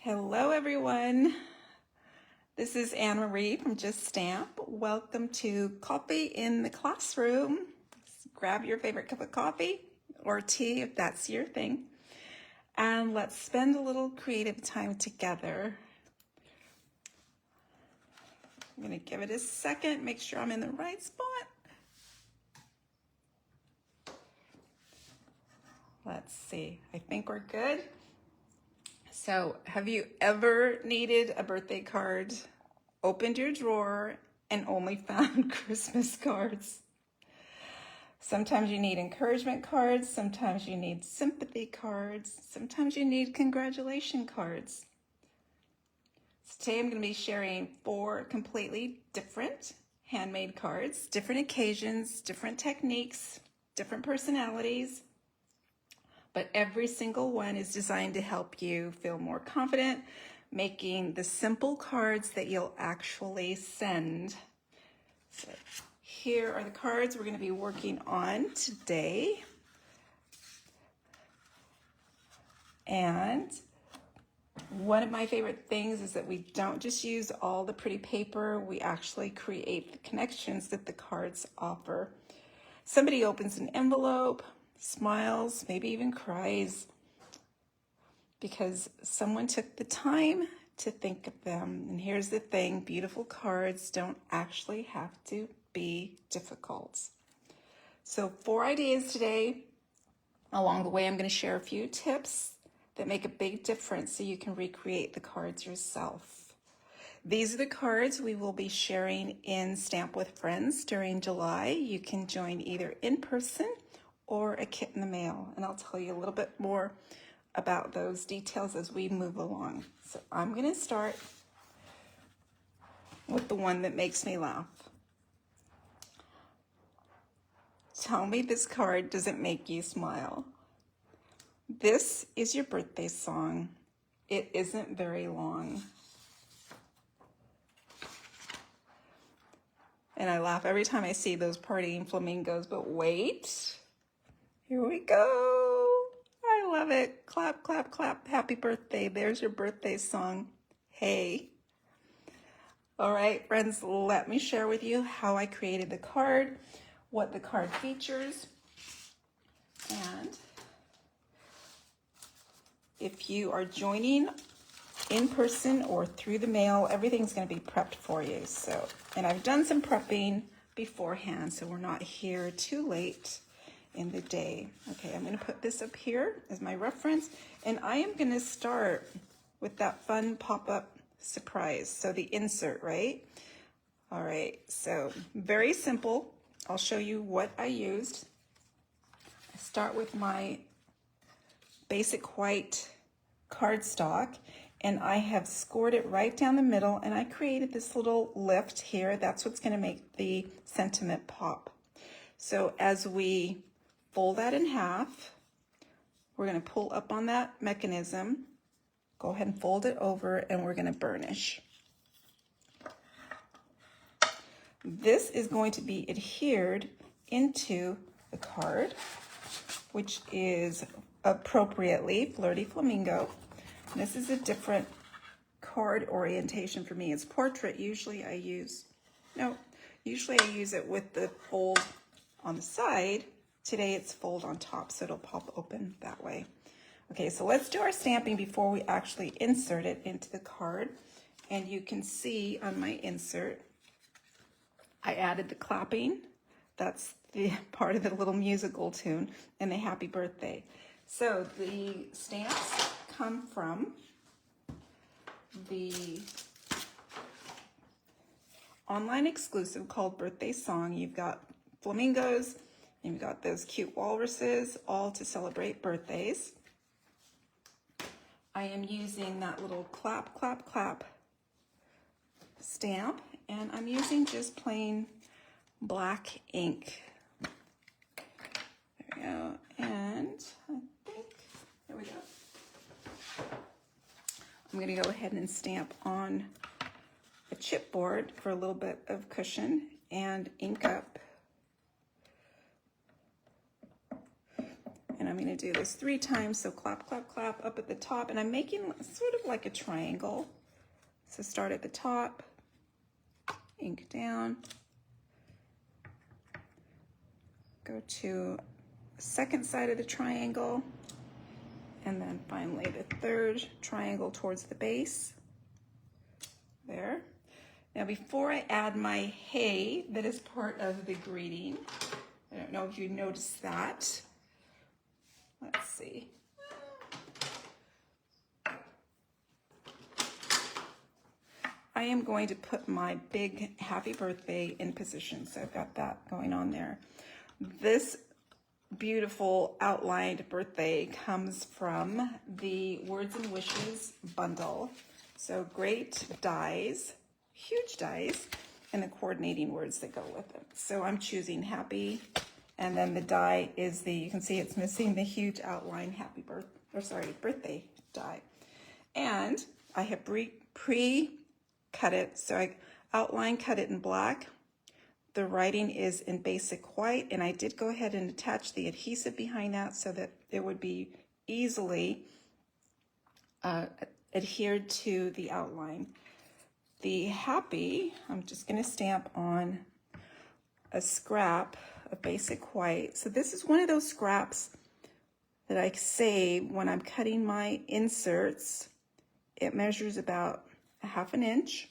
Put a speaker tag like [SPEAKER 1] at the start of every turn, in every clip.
[SPEAKER 1] Hello everyone, this is Anne Marie from Just Stamp. Welcome to Coffee in the Classroom. Grab your favorite cup of coffee or tea if that's your thing, and let's spend a little creative time together. I'm going to give it a second, make sure I'm in the right spot. Let's see, I think we're good. So, have you ever needed a birthday card, opened your drawer, and only found Christmas cards? Sometimes you need encouragement cards, sometimes you need sympathy cards, sometimes you need congratulation cards. So today I'm going to be sharing 4 completely different handmade cards, different occasions, different techniques, different personalities. But every single one is designed to help you feel more confident, making the simple cards that you'll actually send. So here are the cards we're going to be working on today. And one of my favorite things is that we don't just use all the pretty paper, we actually create the connections that the cards offer. Somebody opens an envelope, smiles, maybe even cries, because someone took the time to think of them. And here's the thing, beautiful cards don't actually have to be difficult. So 4 ideas today. Along the way, I'm going to share a few tips that make a big difference so you can recreate the cards yourself. These are the cards we will be sharing in Stamp with Friends during July. You can join either in person or a kit in the mail, and I'll tell you a little bit more about those details as we move along. So I'm going to start with the one that makes me laugh. Tell me this card doesn't make you smile. This is your birthday song. It isn't very long. And I laugh every time I see those partying flamingos, but wait. Here we go. I love it. Clap, clap, clap. Happy birthday. There's your birthday song. Hey. All right, friends, let me share with you how I created the card, what the card features, and if you are joining in person or through the mail, everything's going to be prepped for you. So, and I've done some prepping beforehand, so we're not here too late in the day. Okay, I'm going to put this up here as my reference, and I am going to start with that fun pop-up surprise. So the insert, right? All right, so very simple. I'll show you what I used. I start with my basic white cardstock, and I have scored it right down the middle, and I created this little lift here. That's what's going to make the sentiment pop. So as we fold that in half, we're going to pull up on that mechanism, go ahead and fold it over, and we're going to burnish. This is going to be adhered into the card, which is appropriately Birthday Flamingo. This is a different card orientation for me. It's portrait. Usually I use it with the fold on the side. Today it's fold on top, so it'll pop open that way. Okay, so let's do our stamping before we actually insert it into the card. And you can see on my insert, I added the clapping. That's the part of the little musical tune, and the happy birthday. So the stamps come from the online exclusive called Birthday Song. You've got flamingos, and you've got those cute walruses, all to celebrate birthdays. I am using that little clap, clap, clap stamp, and I'm using just plain black ink. There we go, and I think, there we go. I'm gonna go ahead and stamp on a chipboard for a little bit of cushion and ink up. and I'm going to do this 3 times. So clap, clap, clap up at the top, and I'm making sort of like a triangle. So start at the top, ink down, go to the second side of the triangle, and then finally the third triangle towards the base. There. Now before I add my hay that is part of the greeting, I don't know if you noticed that. Let's see. I am going to put my big happy birthday in position. So I've got that going on there. This beautiful outlined birthday comes from the Words and Wishes bundle. So great dies, huge dies, and the coordinating words that go with them. So I'm choosing happy, and then the die is the, you can see it's missing the huge outline birthday die. And I have pre-cut it, so I cut it in black. The writing is in basic white, and I did go ahead and attach the adhesive behind that so that it would be easily adhered to the outline. The happy, I'm just going to stamp on a scrap of basic white. So this is one of those scraps that I save when I'm cutting my inserts. It measures about 1/2 inch.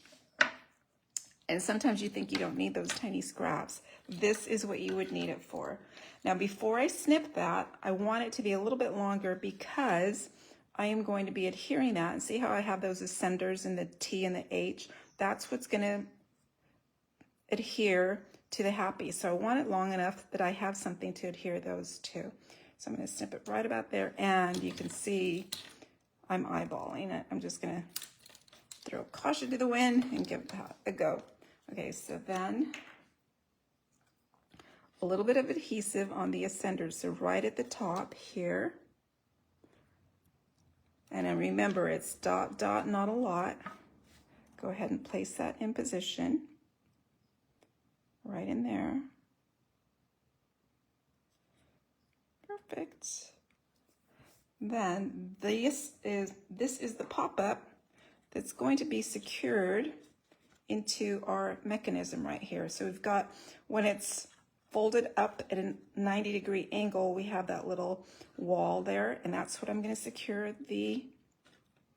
[SPEAKER 1] And sometimes you think you don't need those tiny scraps. This is what you would need it for. Now, before I snip that, I want it to be a little bit longer because I am going to be adhering that. And see how I have those ascenders in the T and the H? That's what's going to adhere to the happy. So I want it long enough that I have something to adhere those to. So I'm going to snip it right about there. And you can see I'm eyeballing it. I'm just going to throw caution to the wind and give that a go. Okay, so then a little bit of adhesive on the ascenders. So right at the top here. And then remember, it's dot, dot, not a lot. Go ahead and place that in position. Right in there. Perfect. Then this is the pop-up that's going to be secured into our mechanism right here. So we've got, when it's folded up at a 90-degree angle, we have that little wall there, and that's what I'm going to secure the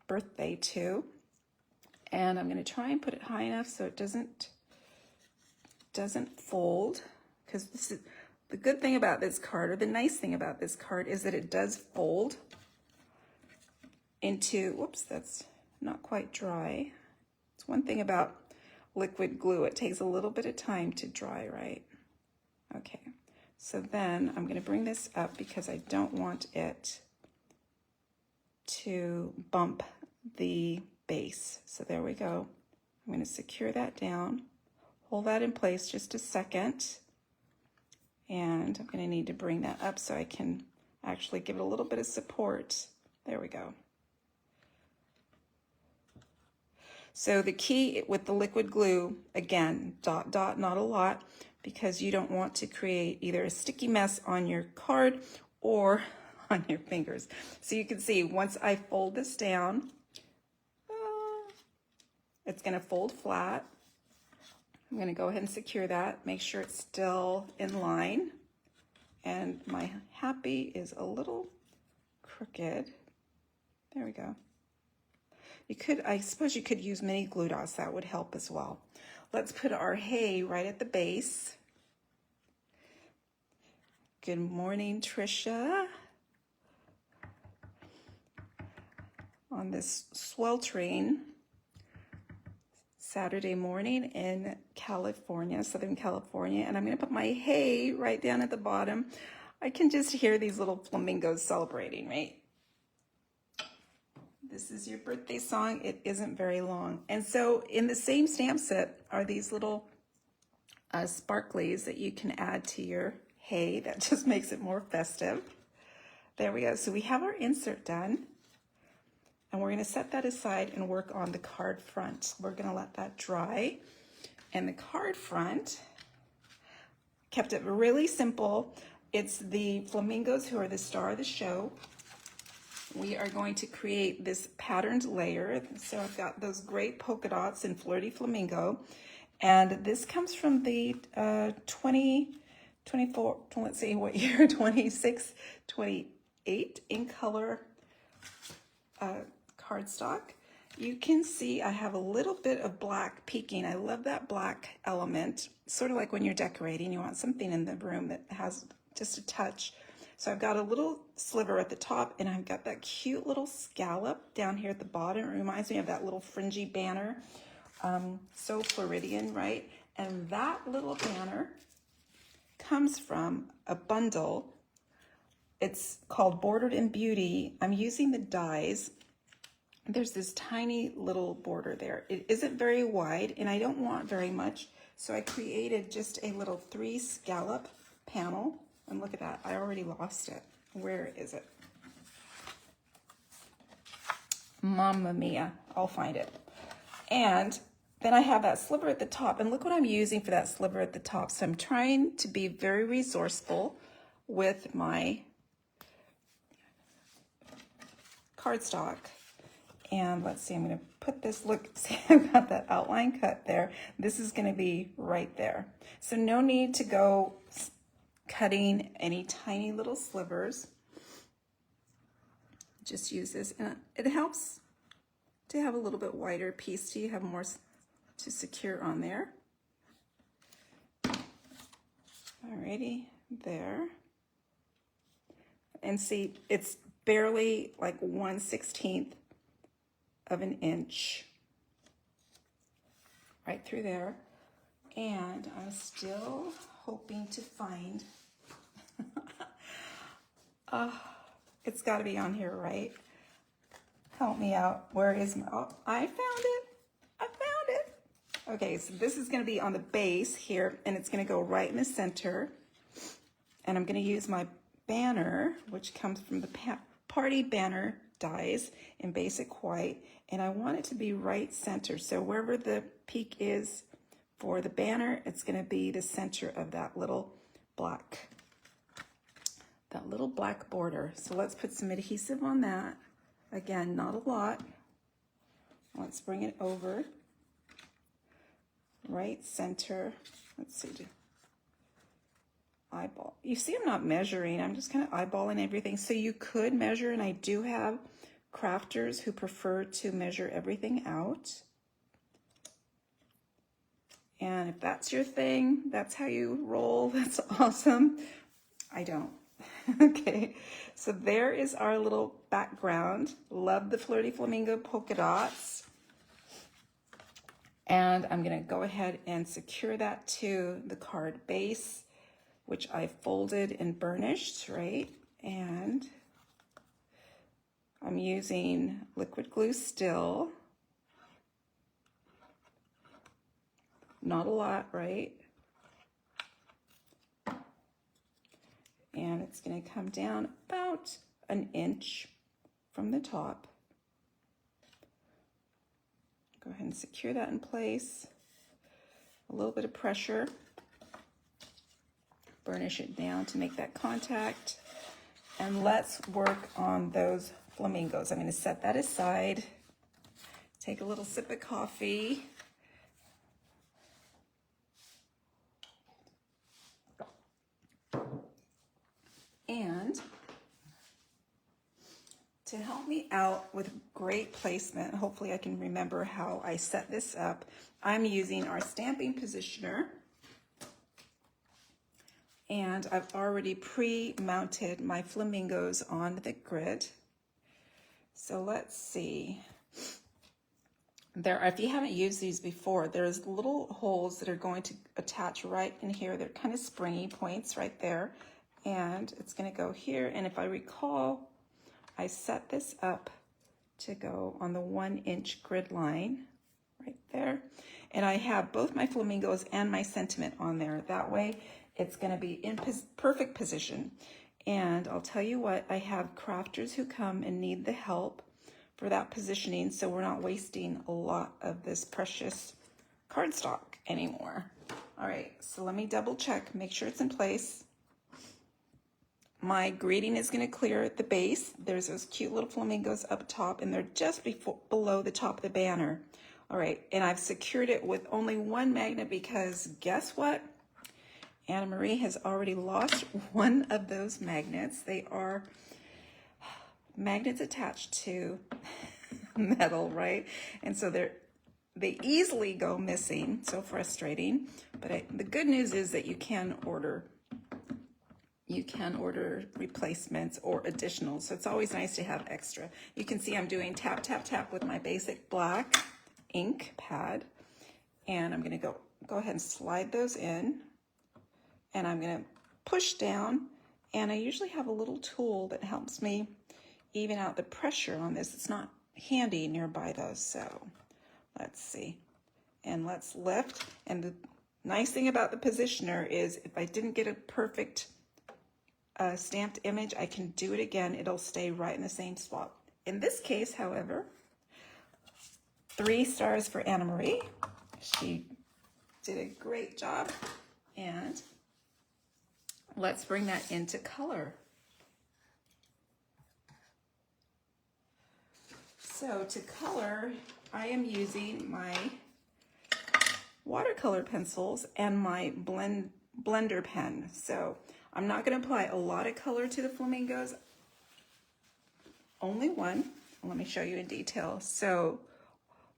[SPEAKER 1] birthday to. And I'm going to try and put it high enough so it doesn't fold, because this is the good thing about this card, or the nice thing about this card, is that it does fold into, whoops, that's not quite dry. It's one thing about liquid glue, it takes a little bit of time to dry, right? Okay, so then I'm going to bring this up because I don't want it to bump the base. So there we go. I'm going to secure that down, hold that in place just a second, and I'm going to need to bring that up so I can actually give it a little bit of support. There we go. So the key with the liquid glue, again, dot, dot, not a lot, because you don't want to create either a sticky mess on your card or on your fingers. So you can see once I fold this down, it's going to fold flat. I'm going to go ahead and secure that, make sure it's still in line. And my happy is a little crooked. There we go. I suppose you could use mini glue dots, that would help as well. Let's put our hay right at the base. Good morning, Trisha. On this sweltering Saturday morning in California, Southern California, and I'm going to put my hay right down at the bottom. I can just hear these little flamingos celebrating, right? This is your birthday song. It isn't very long. And so in the same stamp set are these little sparklies that you can add to your hay. That just makes it more festive. There we go. So we have our insert done. And we're going to set that aside and work on the card front. We're going to let that dry. And the card front, kept it really simple. It's the flamingos who are the star of the show. We are going to create this patterned layer. So I've got those great polka dots in Flirty Flamingo. And this comes from the 24, let's see what year, 26, 28 in color cardstock. You can see I have a little bit of black peeking. I love that black element. Sort of like when you're decorating, you want something in the room that has just a touch. So I've got a little sliver at the top, and I've got that cute little scallop down here at the bottom. It reminds me of that little fringy banner. So Floridian, right? And that little banner comes from a bundle. It's called Bordered in Beauty. I'm using the dies. There's this tiny little border there. It isn't very wide, and I don't want very much. So I created just a little 3 scallop panel. And look at that, I already lost it. Where is it? Mamma mia, I'll find it. And then I have that sliver at the top, and look what I'm using for that sliver at the top. So I'm trying to be very resourceful with my cardstock. And let's see, I'm gonna put this, look, see, I've got that outline cut there. This is gonna be right there. So no need to go cutting any tiny little slivers. Just use this, and it helps to have a little bit wider piece so you have more to secure on there. Alrighty, there. And see, it's barely like 1/16 of an inch right through there. And I'm still hoping to find, it's got to be on here, right? Help me out. Where is my, oh, I found it. I found it. Okay, so this is going to be on the base here, and it's going to go right in the center. And I'm going to use my banner, which comes from the Party Banner dies in basic white, and I want it to be right center. So wherever the peak is for the banner, it's going to be the center of that little black border. So let's put some adhesive on that. Again, not a lot. Let's bring it over. Right center. Let's see. Eyeball. You see I'm not measuring. I'm just kind of eyeballing everything. So you could measure, and I do have crafters who prefer to measure everything out. And if that's your thing, that's how you roll, that's awesome. I don't. Okay, so there is our little background. Love the Flirty Flamingo polka dots. And I'm gonna go ahead and secure that to the card base, which I folded and burnished, right? And I'm using liquid glue still. Not a lot, right? And it's going to come down about an inch from the top. Go ahead and secure that in place. A little bit of pressure. Burnish it down to make that contact. And let's work on those flamingos. I'm going to set that aside. Take a little sip of coffee. And to help me out with great placement, hopefully I can remember how I set this up, I'm using our stamping positioner. And I've already pre-mounted my flamingos on the grid. So let's see. If you haven't used these before, there's little holes that are going to attach right in here. They're kind of springy points right there. And it's going to go here. And if I recall, I set this up to go on the 1-inch grid line right there. And I have both my flamingos and my sentiment on there. That way it's going to be in perfect position. And I'll tell you what, I have crafters who come and need the help for that positioning, so we're not wasting a lot of this precious cardstock anymore. All right, so let me double check, make sure it's in place. my greeting is going to clear at the base. There's those cute little flamingos up top, and they're just below the top of the banner. All right, and I've secured it with only one magnet because guess what? Anna Marie has already lost one of those magnets. They are magnets attached to metal, right? And so they easily go missing. So frustrating. But the good news is that you can order replacements or additionals. So it's always nice to have extra. You can see I'm doing tap, tap, tap with my basic black ink pad. And I'm going to go ahead and slide those in. And I'm going to push down. And I usually have a little tool that helps me even out the pressure on this. It's not handy nearby though. So let's see. And let's lift. And the nice thing about the positioner is if I didn't get a perfect stamped image, I can do it again. It'll stay right in the same spot. In this case, however, 3 stars for Anna Marie. She did a great job. And let's bring that into color. So to color, I am using my watercolor pencils and my blender pen. So I'm not going to apply a lot of color to the flamingos, only one. Let me show you in detail. So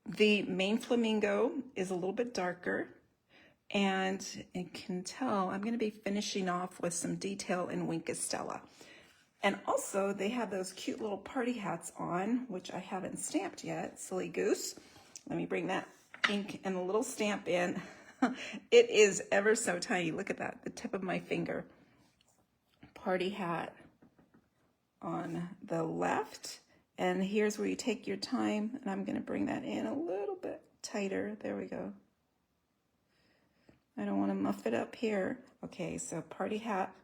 [SPEAKER 1] the main flamingo is a little bit darker, and you can tell I'm going to be finishing off with some detail in Wink Estella. And also they have those cute little party hats on, which I haven't stamped yet. Silly goose. Let me bring that ink and a little stamp in. It is ever so tiny. Look at that, the tip of my finger. Party hat on the left. And here's where you take your time. And I'm going to bring that in a little bit tighter. There we go. I don't want to muff it up here. Okay, so party hat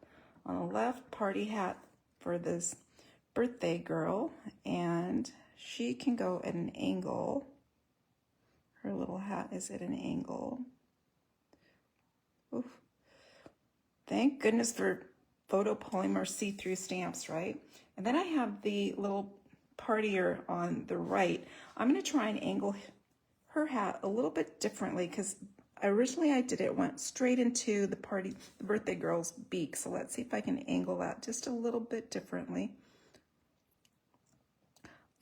[SPEAKER 1] on the left, party hat for this birthday girl, and she can go at an angle. Her little hat is at an angle. Oof. Thank goodness for photopolymer see-through stamps, right? And then I have the little partier on the right. I'm going to try and angle her hat a little bit differently because originally I did it, went straight into the birthday girl's beak. So let's see if I can angle that just a little bit differently.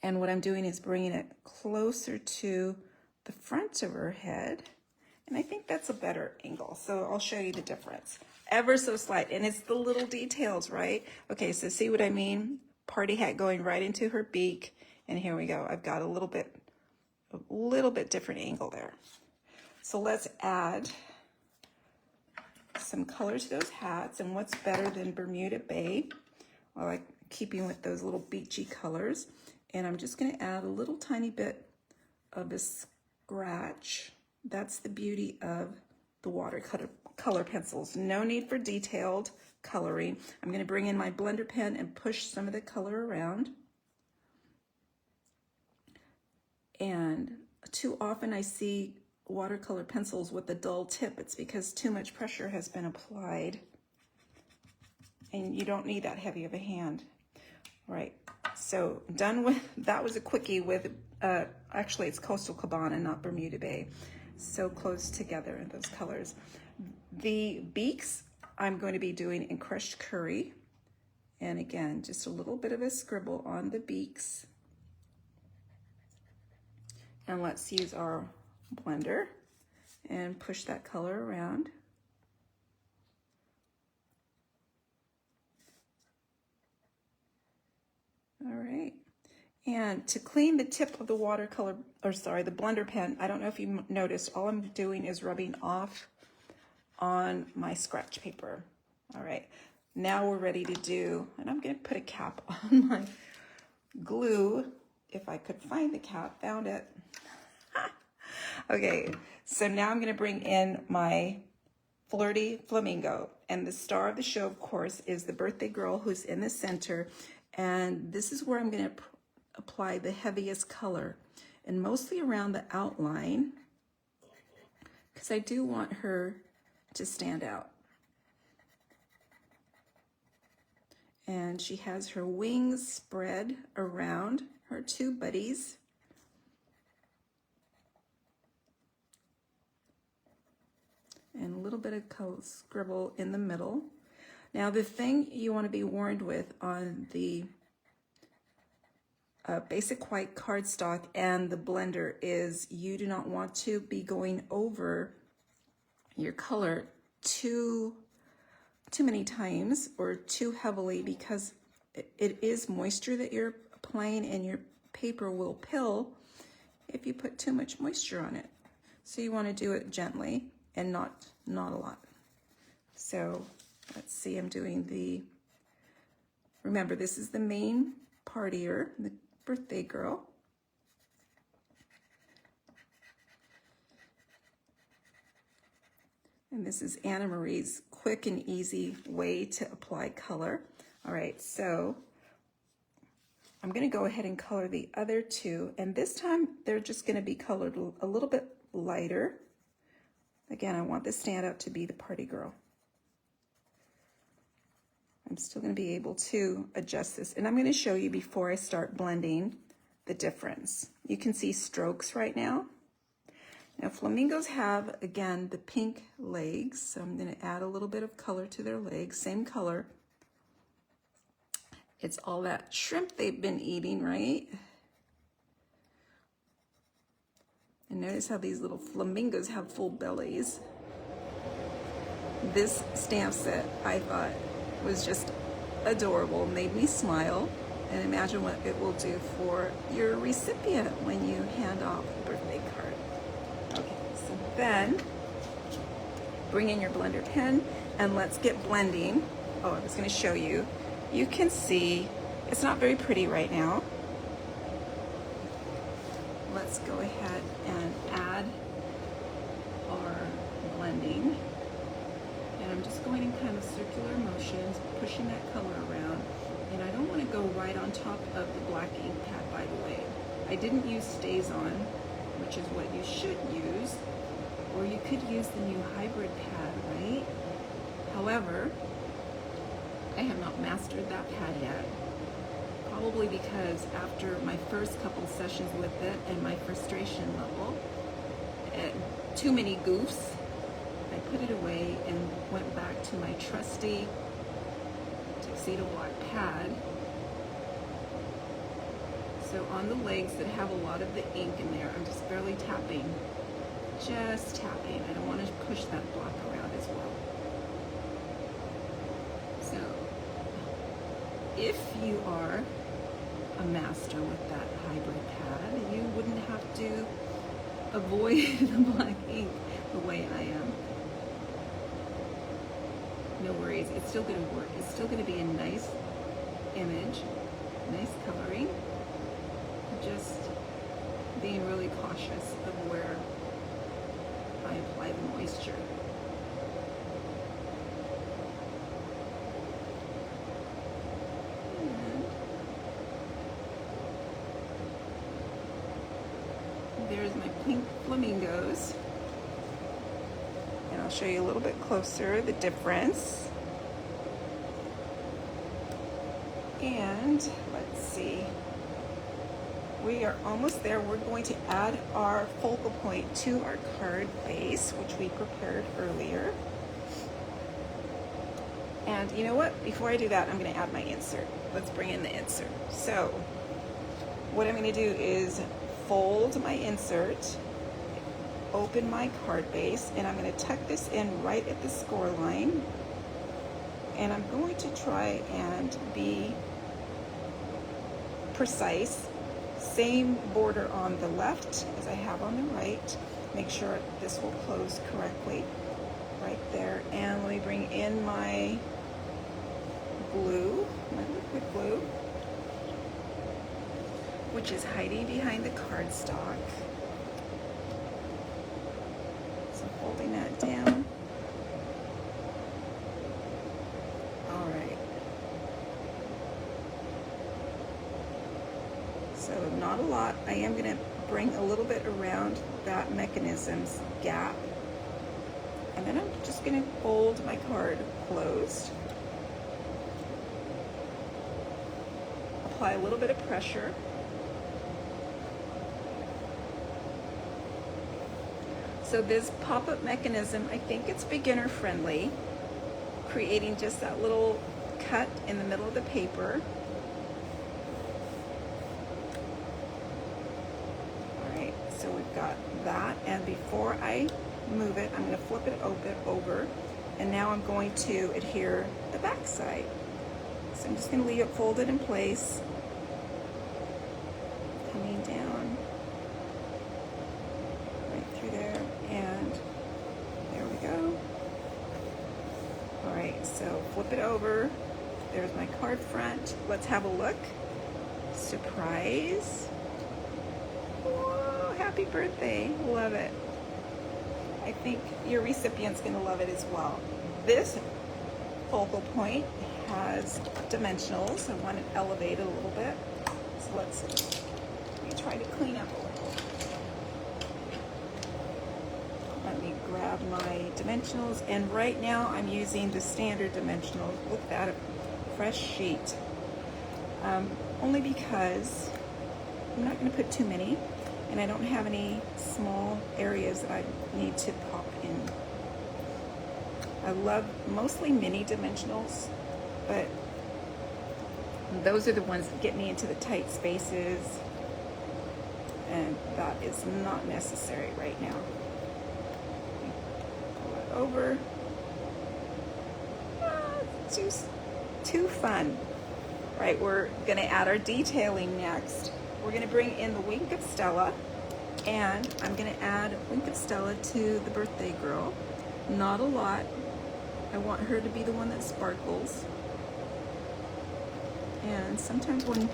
[SPEAKER 1] And what I'm doing is bringing it closer to the front of her head. And I think that's a better angle. So I'll show you the difference. Ever so slight. And it's the little details, right? Okay, so see what I mean? Party hat going right into her beak. And here we go. I've got a little bit different angle there. So let's add some color to those hats. And what's better than Bermuda Bay? I like keeping with those little beachy colors. And I'm just going to add a little tiny bit of a scratch. That's the beauty of the watercolor pencils. No need for detailed coloring. I'm going to bring in my blender pen and push some of the color around. And too often I see watercolor pencils with a dull tip. It's because too much pressure has been applied, and you don't need that heavy of a hand. All right, so done with, that was a quickie with, actually it's Coastal Cabana, not Bermuda Bay. So close together in those colors. The beaks I'm going to be doing in crushed curry. And again, just a little bit of a scribble on the beaks. And let's use our blender and push that color around. All right. And to clean the tip of the watercolor, or sorry, the blender pen, I don't know if you noticed, all I'm doing is rubbing off on my scratch paper. All right, now we're ready to do, and I'm gonna put a cap on my glue. If I could find the cap, found it. Okay, so now I'm gonna bring in my flirty flamingo. And the star of the show, of course, is the birthday girl who's in the center. And this is where I'm gonna apply the heaviest color, and mostly around the outline, because I do want her to stand out. And she has her wings spread around her two buddies. And a little bit of scribble in the middle. Now the thing you want to be warned with on the basic white cardstock and the blender is you do not want to be going over your color too many times or too heavily, because it is moisture that you're applying and your paper will pill if you put too much moisture on it. So you want to do it gently and not a lot. So let's see, I'm doing remember this is the main partier, the birthday girl. And this is Anna Marie's quick and easy way to apply color. All right, so I'm gonna go ahead and color the other two, and this time they're just gonna be colored a little bit lighter. Again, I want this standout to be the party girl. I'm still gonna be able to adjust this, and I'm gonna show you before I start blending the difference. You can see strokes right now. Now flamingos have, again, the pink legs, so I'm gonna add a little bit of color to their legs, same color. It's all that shrimp they've been eating, right? And notice how these little flamingos have full bellies. This stamp set I thought was just adorable, made me smile, and imagine what it will do for your recipient when you hand off the birthday card. Okay, so then bring in your blender pen and let's get blending. Oh, I was going to show you. You can see it's not very pretty right now. Let's go ahead and add our blending. And I'm just going in kind of circular motions, pushing that color around. And I don't want to go right on top of the black ink pad, by the way. I didn't use StazOn, which is what you should use, or you could use the new hybrid pad, right? However, I have not mastered that pad yet. Probably because after my first couple sessions with it and my frustration level, too many goofs, I put it away and went back to my trusty tuxedo black pad. So on the legs that have a lot of the ink in there, I'm just barely tapping. Just tapping. I don't want to push that block around as well. So if you are a master with that hybrid pad, you wouldn't have to avoid the black ink the way I am. No worries, it's still going to work. It's still going to be a nice image, nice coloring. Just being really cautious of where I apply the moisture. And there's my pink flamingos. And I'll show you a little bit closer the difference. And let's see. We are almost there. We're going to add our focal point to our card base, which we prepared earlier. And you know what? Before I do that, I'm going to add my insert. Let's bring in the insert. So what I'm going to do is fold my insert, open my card base, and I'm going to tuck this in right at the score line. And I'm going to try and be precise. Same border on the left as I have on the right. Make sure this will close correctly right there. And let me bring in my glue, my liquid glue, which is hiding behind the cardstock. So folding that down. All right. So not a lot. I am going to bring a little bit around that mechanism's gap. And then I'm just going to fold my card closed. apply a little bit of pressure. So this pop-up mechanism, I think it's beginner friendly, creating just that little cut in the middle of the paper. All right, so we've got that, and before I move it, I'm going to flip it over, and now I'm going to adhere the back side. So I'm just going to leave it folded in place, coming down right through there, and there we go. All right, so flip it over. There's my card front. Let's have a look. Surprise. Whoa, happy birthday. Love it. I think your recipient's going to love it as well. This focal point has dimensionals. I want to elevate it a little bit. So let me try to clean up a little. Let me grab my dimensionals, and right now I'm using the standard dimensionals. Look at that, a fresh sheet. Only because I'm not going to put too many, and I don't have any small areas that I need to pop in. I love mostly mini dimensionals, but those are the ones that get me into the tight spaces, and that is not necessary right now. Pull it over. It's too fun. Right, we're gonna add our detailing next. We're gonna bring in the Wink of Stella, and I'm gonna add Wink of Stella to the birthday girl. Not a lot. I want her to be the one that sparkles. And sometimes when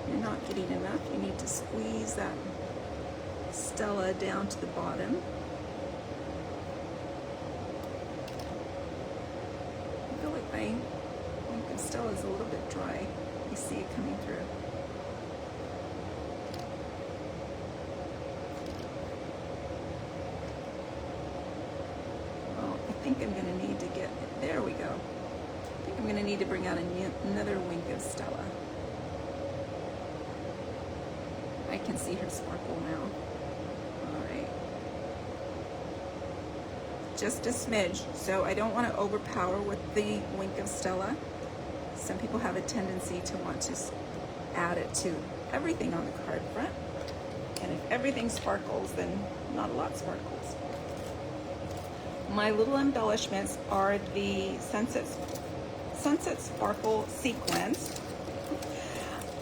[SPEAKER 1] you're not getting enough, you need to squeeze that Stella down to the bottom. I feel like my Wink of Stella is a little bit dry. You see it coming through. Well, I think I'm going to need to get, there we go. I think I'm going to need to bring out another Wink of Stella. I can see her sparkle now. All right. Just a smidge, so I don't want to overpower with the Wink of Stella. Some people have a tendency to want to add it to everything on the card front. And if everything sparkles, then not a lot sparkles. My little embellishments are the Sunset Sparkle Sequins.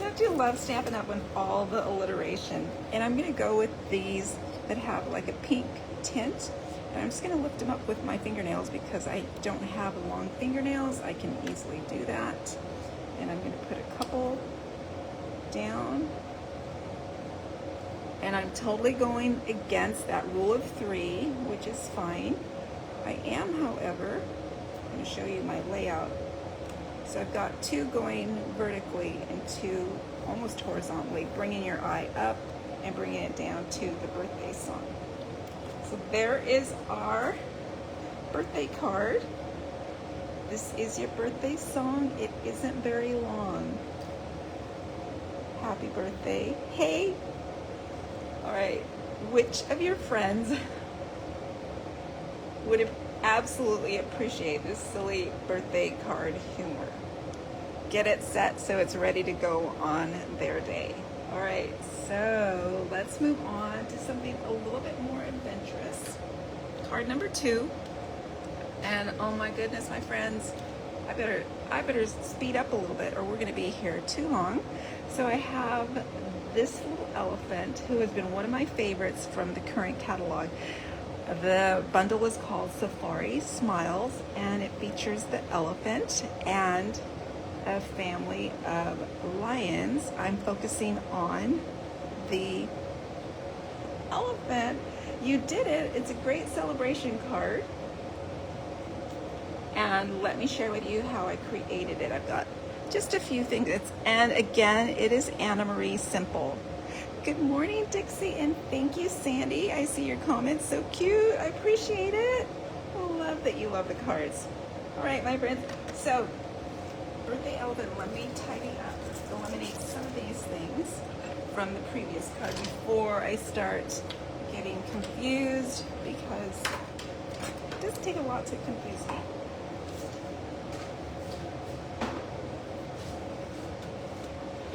[SPEAKER 1] I do love Stampin' Up! With all the alliteration. And I'm going to go with these that have like a pink tint. And I'm just going to lift them up with my fingernails because I don't have long fingernails. I can easily do that. And I'm going to put a couple down. And I'm totally going against that rule of 3, which is fine. I am, however, going to show you my layout. So I've got 2 going vertically and 2 almost horizontally, bringing your eye up and bringing it down to the birthday song. So there is our birthday card. This is your birthday song. It isn't very long. Happy birthday. Hey. All right. Which of your friends would have absolutely appreciate this silly birthday card humor? Get it set so it's ready to go on their day. All right, so let's move on to something a little bit more adventurous. Card number 2. And oh my goodness, my friends, I better speed up a little bit or we're gonna be here too long. So I have this little elephant who has been one of my favorites from the current catalog. The bundle is called Safari Smiles, and it features the elephant and a family of lions. I'm focusing on the elephant. You did it. It's a great celebration card. And let me share with you how I created it. I've got just a few things. And again, it is Anna Marie Simple. Good morning, Dixie, and thank you, Sandy. I see your comments, so cute. I appreciate it. I love that you love the cards. All right, my friends. So birthday elephant, let me tidy up, eliminate some of these things from the previous card before I start getting confused, because it does take a lot to confuse me.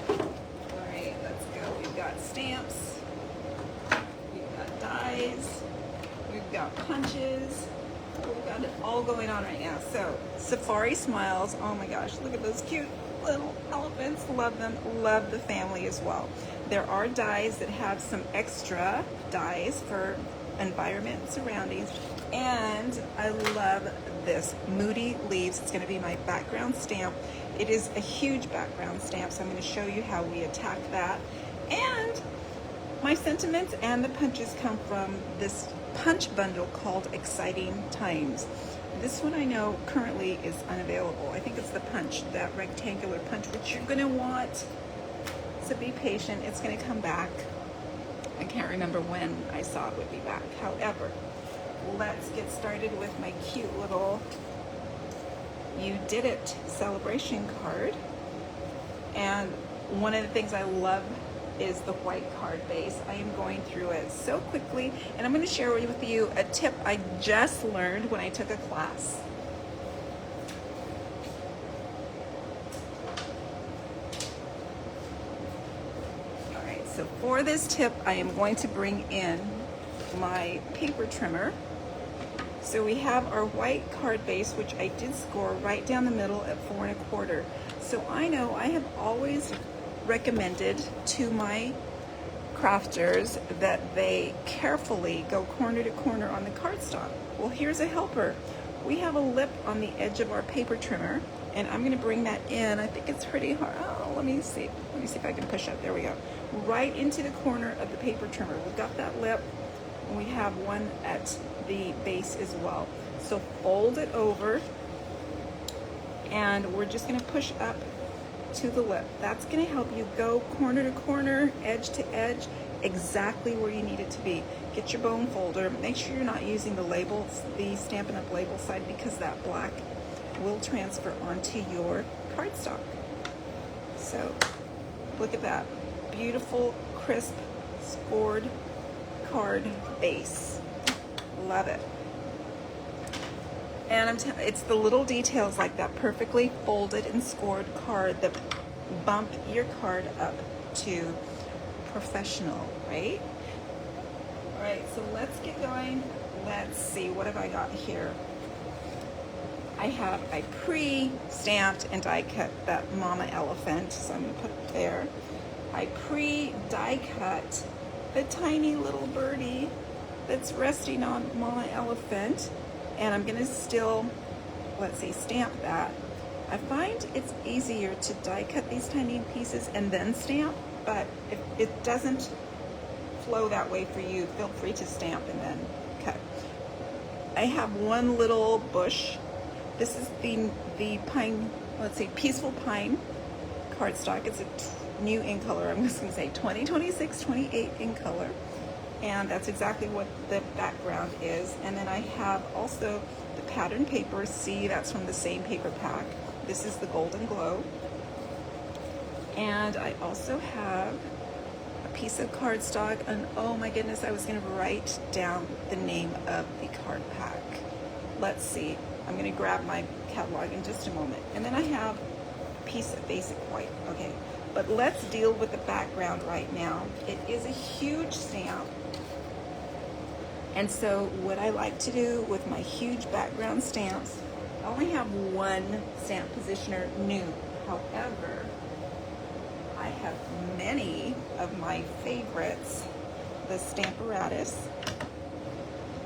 [SPEAKER 1] All right, let's go. We've got stamps, we've got dies, we've got punches. We've got it all going on right now. So, Safari Smiles. Oh my gosh, look at those cute little elephants. Love them. Love the family as well. There are dies that have some extra dies for environment and surroundings. And I love this Moody Leaves. It's going to be my background stamp. It is a huge background stamp, so I'm going to show you how we attack that. And my sentiments and the punches come from this punch bundle called Exciting Times. This one I know currently is unavailable. I think it's the punch, that rectangular punch, which you're going to want. So be patient. It's going to come back. I can't remember when I saw it would be back. However, let's get started with my cute little You Did It celebration card. And one of the things I love is the white card base. I am going through it so quickly, and I'm going to share with you a tip I just learned when I took a class. All right, so for this tip, I am going to bring in my paper trimmer. So we have our white card base, which I did score right down the middle at 4 1/4. So I know I have always recommended to my crafters that they carefully go corner to corner on the cardstock. Well, here's a helper. We have a lip on the edge of our paper trimmer, and I'm going to bring that in. I think it's pretty hard. Oh, let me see if I can push up. There we go. Right into the corner of the paper trimmer. We've got that lip, and we have one at the base as well. So fold it over, and we're just going to push up to the lip. That's going to help you go corner to corner, edge to edge, exactly where you need it to be. Get your bone folder. Make sure you're not using the labels, the Stampin' Up! Label side, because that black will transfer onto your cardstock. So look at that beautiful, crisp, scored card base. Love it. And it's the little details like that perfectly folded and scored card that bump your card up to professional, right? All right, so let's get going. Let's see, what have I got here? I pre-stamped and die cut that mama elephant, so I'm gonna put it there. I pre-die cut the tiny little birdie that's resting on mama elephant. And I'm going to still, let's see, stamp that. I find it's easier to die cut these tiny pieces and then stamp, but if it doesn't flow that way for you, feel free to stamp and then cut. I have one little bush. This is the pine, let's see, Peaceful Pine cardstock. It's a new in color. I'm just going to say 2026-28 in color. And that's exactly what the background is. And then I have also the pattern paper. See, that's from the same paper pack. This is the Golden Glow. And I also have a piece of cardstock. And oh my goodness, I was going to write down the name of the card pack. Let's see. I'm going to grab my catalog in just a moment. And then I have a piece of basic white. Okay, but let's deal with the background right now. It is a huge stamp. And so what I like to do with my huge background stamps, I only have one stamp positioner new. However, I have many of my favorites, the Stamparatus,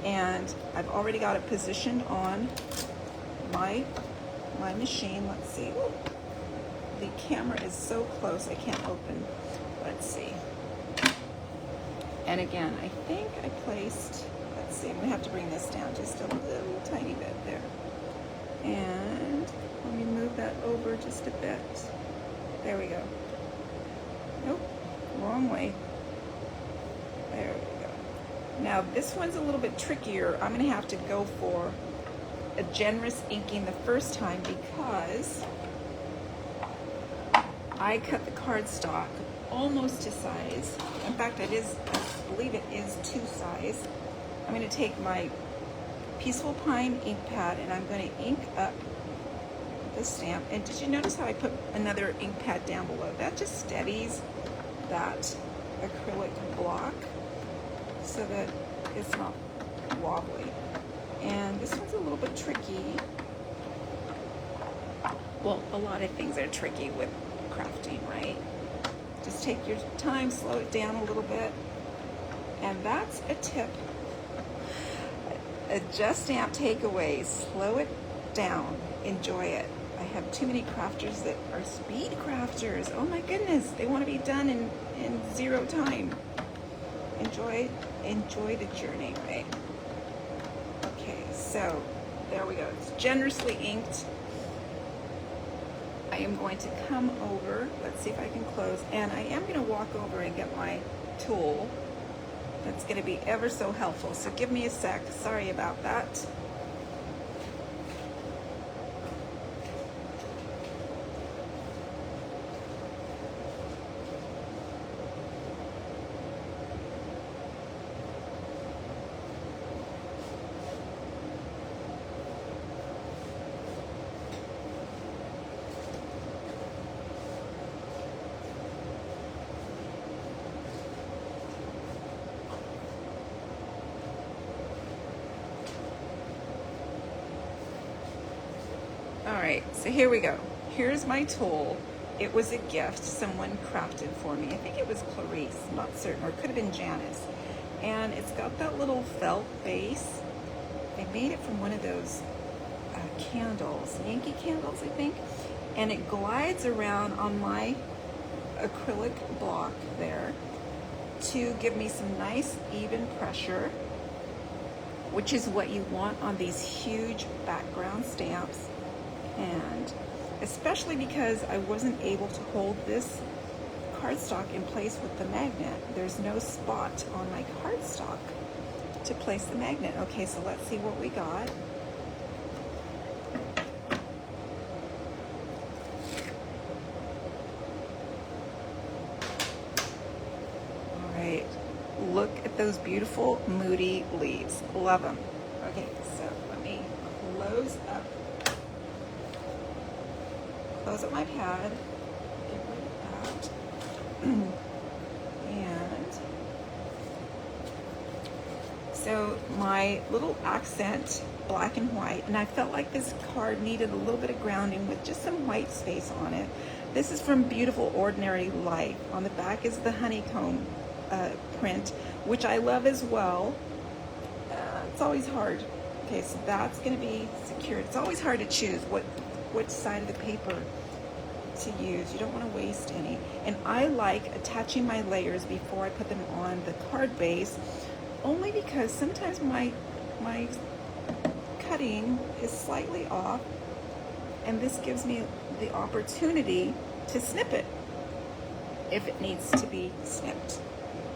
[SPEAKER 1] and I've already got it positioned on my machine. Let's see. Ooh, the camera is so close I can't open. Let's see. And again, I think I placed, let's see, I'm gonna have to bring this down just a little tiny bit there. And let me move that over just a bit. There we go. Nope, wrong way. There we go. Now this one's a little bit trickier. I'm gonna have to go for a generous inking the first time because I cut the cardstock almost to size. In fact, I believe it is to size. I'm going to take my Peaceful Pine ink pad and I'm going to ink up the stamp. And did you notice how I put another ink pad down below? That just steadies that acrylic block so that it's not wobbly. And this one's a little bit tricky. Well, a lot of things are tricky with crafting, right? Just take your time, slow it down a little bit. And that's a tip. A Just Stamp takeaway, slow it down, enjoy it. I have too many crafters that are speed crafters. Oh my goodness, they want to be done in 0 time. Enjoy the journey, right? Okay, so there we go. It's generously inked. I am going to come over, let's see if I can close, and I am going to walk over and get my tool. That's going to be ever so helpful, so give me a sec. Sorry about that. Alright, so here we go. Here's my tool. It was a gift someone crafted for me. I think it was Clarice, I'm not certain, or it could have been Janice. And it's got that little felt base. They made it from one of those candles, Yankee candles, I think. And it glides around on my acrylic block there to give me some nice even pressure, which is what you want on these huge background stamps. And especially because I wasn't able to hold this cardstock in place with the magnet. There's no spot on my cardstock to place the magnet. Okay, so let's see what we got. All right, look at those beautiful moody leaves. Love them. Okay, so let me close up my pad, get rid of that, and so my little accent black and white, and I felt like this card needed a little bit of grounding with just some white space on it. This is from Beautiful Ordinary Life. On the back is the honeycomb print, which I love as well. It's always hard. Okay, so that's going to be secured. It's always hard to choose which side of the paper to use. You don't want to waste any. And I like attaching my layers before I put them on the card base, only because sometimes my cutting is slightly off, and this gives me the opportunity to snip it if it needs to be snipped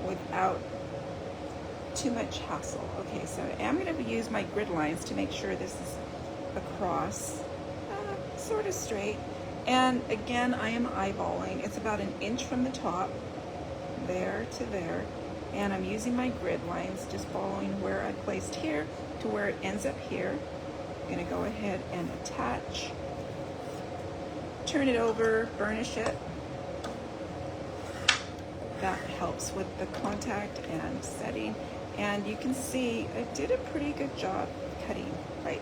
[SPEAKER 1] without too much hassle. Okay, so I am going to use my grid lines to make sure this is across, sort of straight. And again, I am eyeballing. It's about 1 inch from the top, there to there. And I'm using my grid lines, just following where I placed here to where it ends up here. I'm gonna go ahead and attach, turn it over, burnish it. That helps with the contact and setting. And you can see I did a pretty good job cutting, right?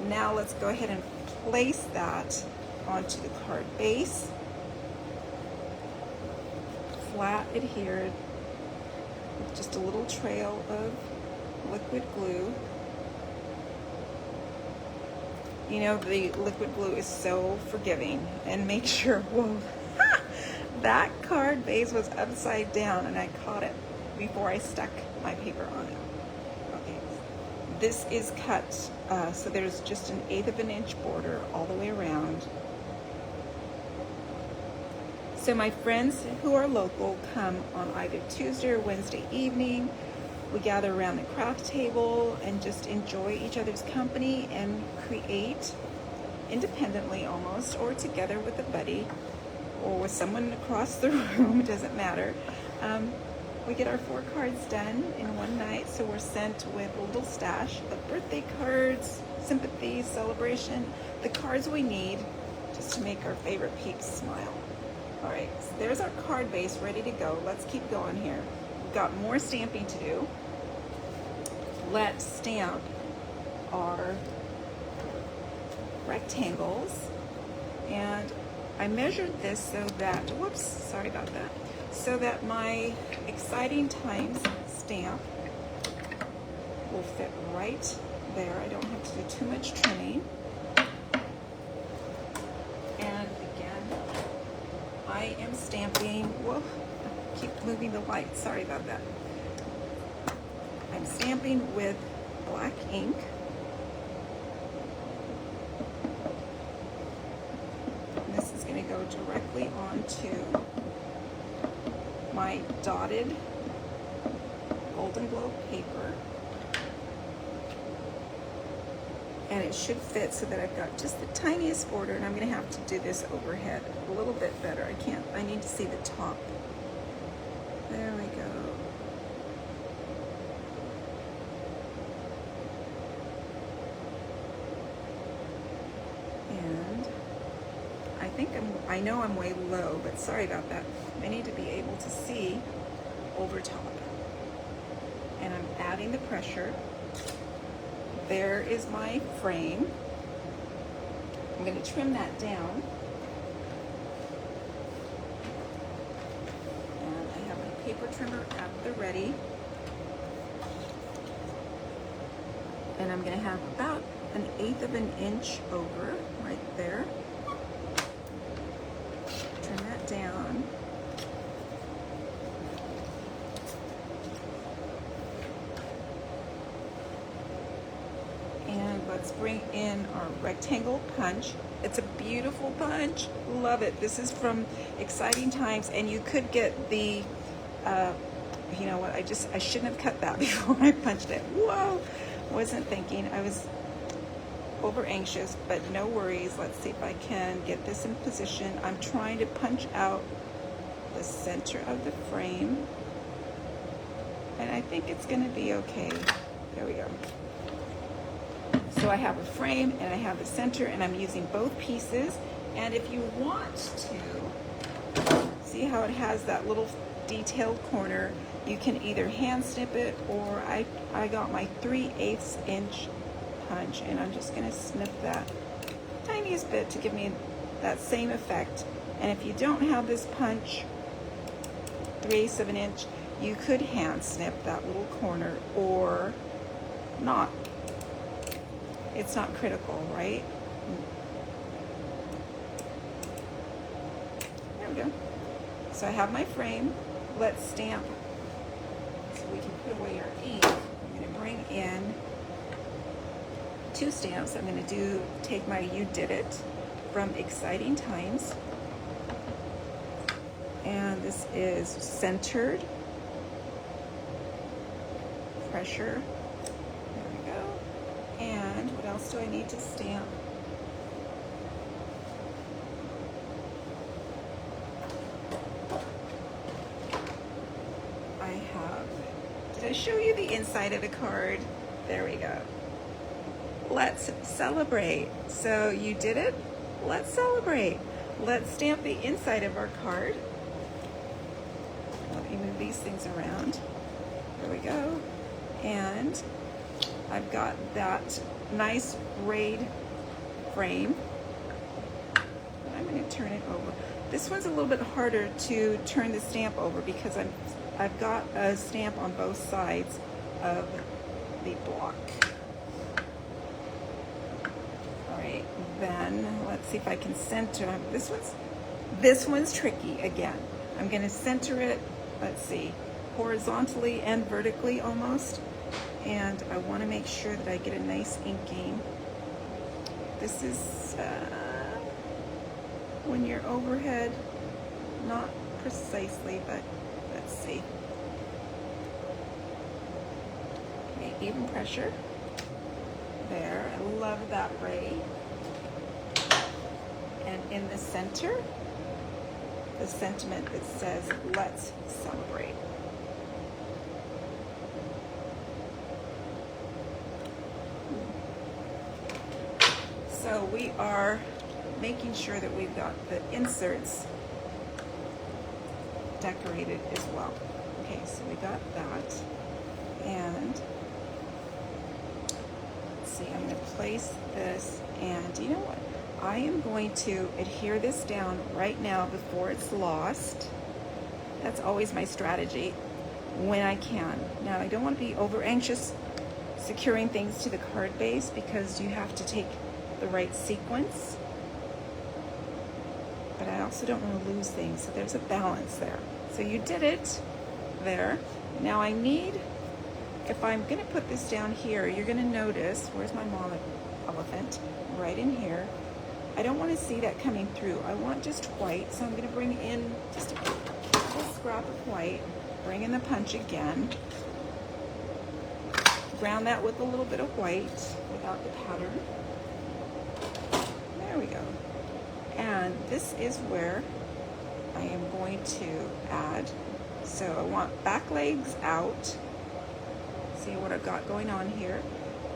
[SPEAKER 1] Now let's go ahead and place that onto the card base. Flat adhered with just a little trail of liquid glue. You know, the liquid glue is so forgiving. And make sure, whoa, that card base was upside down and I caught it before I stuck my paper on it. Okay, this is cut, so there's just 1/8 of an inch border all the way around. So my friends who are local come on either Tuesday or Wednesday evening. We gather around the craft table and just enjoy each other's company and create independently almost, or together with a buddy, or with someone across the room, it doesn't matter. We get our 4 cards done in one night, so we're sent with a little stash of birthday cards, sympathy, celebration, the cards we need just to make our favorite peeps smile. All right, so there's our card base ready to go. Let's keep going here. We've got more stamping to do. Let's stamp our rectangles, and I measured this so that, whoops, sorry about that, so that my exciting times stamp will fit right there. I don't have to do too much trimming. And again, I am stamping, whoa, keep moving the light, sorry about that. I'm stamping with black ink. And this is going to go directly onto my dotted Golden Globe paper. And it should fit so that I've got just the tiniest border, and I'm going to have to do this overhead a little bit better. I need to see the top. There we go. And I know I'm way low, but sorry about that. I need to be able to see over top. And I'm adding the pressure. There is my frame. I'm going to trim that down. And I have my paper trimmer at the ready. And I'm going to have about 1/8 of an inch over right there. Trim that down. And let's bring in our rectangle punch. It's a beautiful punch. Love it. This is from Exciting Times, and you could get the, you know what, I shouldn't have cut that before I punched it. Whoa, wasn't thinking. I was over anxious, but no worries. Let's see if I can get this in position. I'm trying to punch out the center of the frame, and I think it's going to be okay. There we go. So I have a frame and I have the center, and I'm using both pieces. And if you want to see how it has that little detailed corner, you can either hand snip it, or I got my 3/8 inch punch, and I'm just going to snip that tiniest bit to give me that same effect. And if you don't have this punch, 3/8 of an inch, you could hand snip that little corner or not. It's not critical, right? There we go. So I have my frame. Let's stamp so we can put away our ink. I'm going to bring in 2 stamps. I'm going to take my You Did It from Exciting Times. And this is centered. Pressure. And what else do I need to stamp? Did I show you the inside of the card? There we go. Let's celebrate. So you did it? Let's celebrate. Let's stamp the inside of our card. Let me move these things around. There we go. And I've got that nice braid frame. I'm going to turn it over. This one's a little bit harder to turn the stamp over because I've got a stamp on both sides of the block. All right, then let's see if I can center. This one's tricky again. I'm going to center it, let's see, horizontally and vertically almost. And I want to make sure that I get a nice inking. This is when you're overhead, not precisely, but let's see. Okay, even pressure. There, I love that ray. in the center the sentiment that says, let's celebrate. So we are making sure that we've got the inserts decorated as well. Okay, so we got that. And let's see, I'm going to place this, and you know what? I am going to adhere this down right now before it's lost. That's always my strategy when I can. Now, I don't want to be over anxious securing things to the card base because you have to take the right sequence. But I also don't want to lose things, so there's a balance there. So you did it there. Now I need, if I'm going to put this down here, you're going to notice, where's my mom elephant? Right in here. I don't want to see that coming through. I want just white, so I'm going to bring in just a little scrap of white, bring in the punch again, ground that with a little bit of white without the pattern. There we go. And this is where I am going to add, so I want back legs out. See what I've got going on here.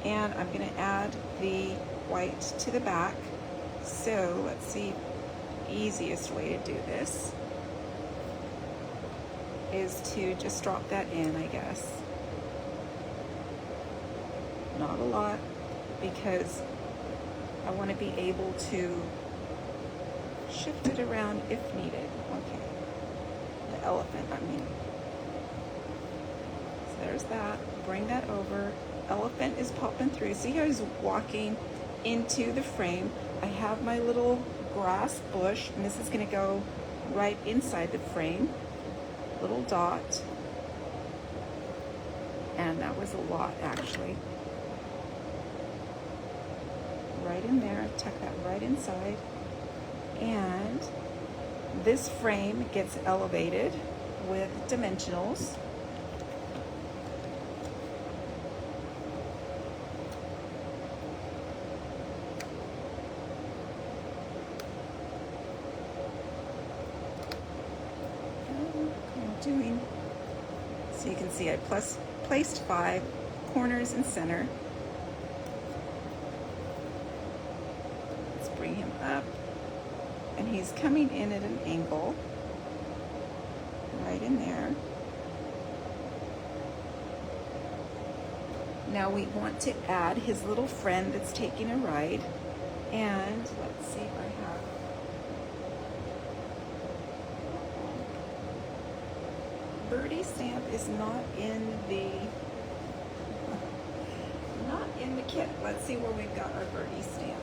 [SPEAKER 1] And I'm going to add the white to the back. So let's see, easiest way to do this is to just drop that in, I guess. Not a lot, because I want to be able to shift it around if needed. Okay, the elephant, I mean. So there's that, bring that over. Elephant is popping through. See how he's walking into the frame. I have my little grass bush, and this is going to go right inside the frame. Little dot. And that was a lot, actually. Right in there, tuck that right inside. And this frame gets elevated with dimensionals. Doing. So you can see I placed 5 corners and center. Let's bring him up, and he's coming in at an angle right in there. Now we want to add his little friend that's taking a ride, and let's see if I have. Birdie stamp is not in the kit. Let's see where we've got our birdie stamp.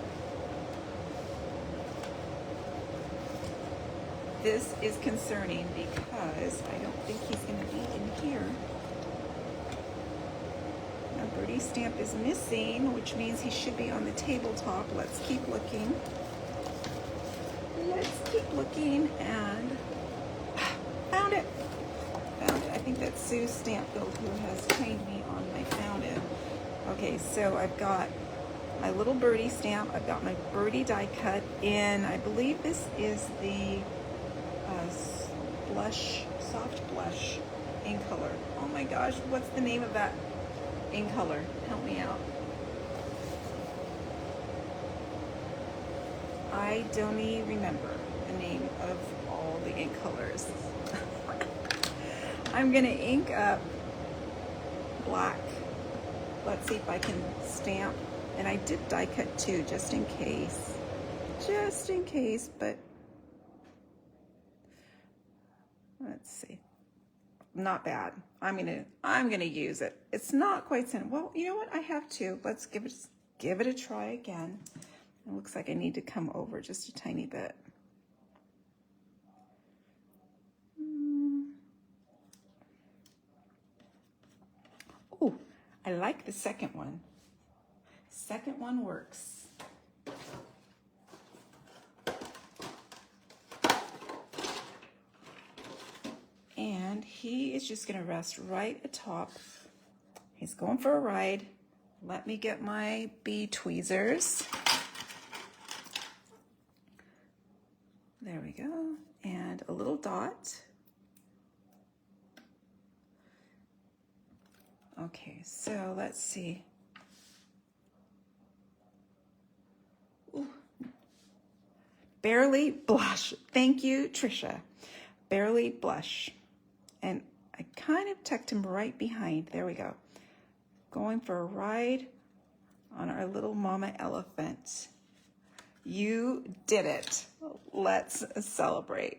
[SPEAKER 1] This is concerning because I don't think he's going to be in here. Now birdie stamp is missing, which means he should be on the tabletop. Let's keep looking. Let's keep looking, and found it. I think that's Sue Stampfield who has trained me on my found it. Okay, so I've got my little birdie stamp. I've got my birdie die cut in, I believe this is the blush, soft blush ink color. Oh my gosh, what's the name of that ink color? Help me out. I don't even remember the name of all the ink colors. I'm gonna ink up black. Let's see if I can stamp. And I did die cut too, just in case. Just in case, but let's see. Not bad. I'm gonna use it. It's not quite simple. Well, you know what? I have to. Let's give it a try again. It looks like I need to come over just a tiny bit. Oh, I like the second one. Second one works. And he is just gonna rest right atop. He's going for a ride. Let me get my bee tweezers. There we go. And a little dot. Okay, so let's see. Ooh. Barely Blush. Thank you, Trisha. Barely Blush. And I kind of tucked him right behind. There we go. Going for a ride on our little mama elephant. You did it. Let's celebrate.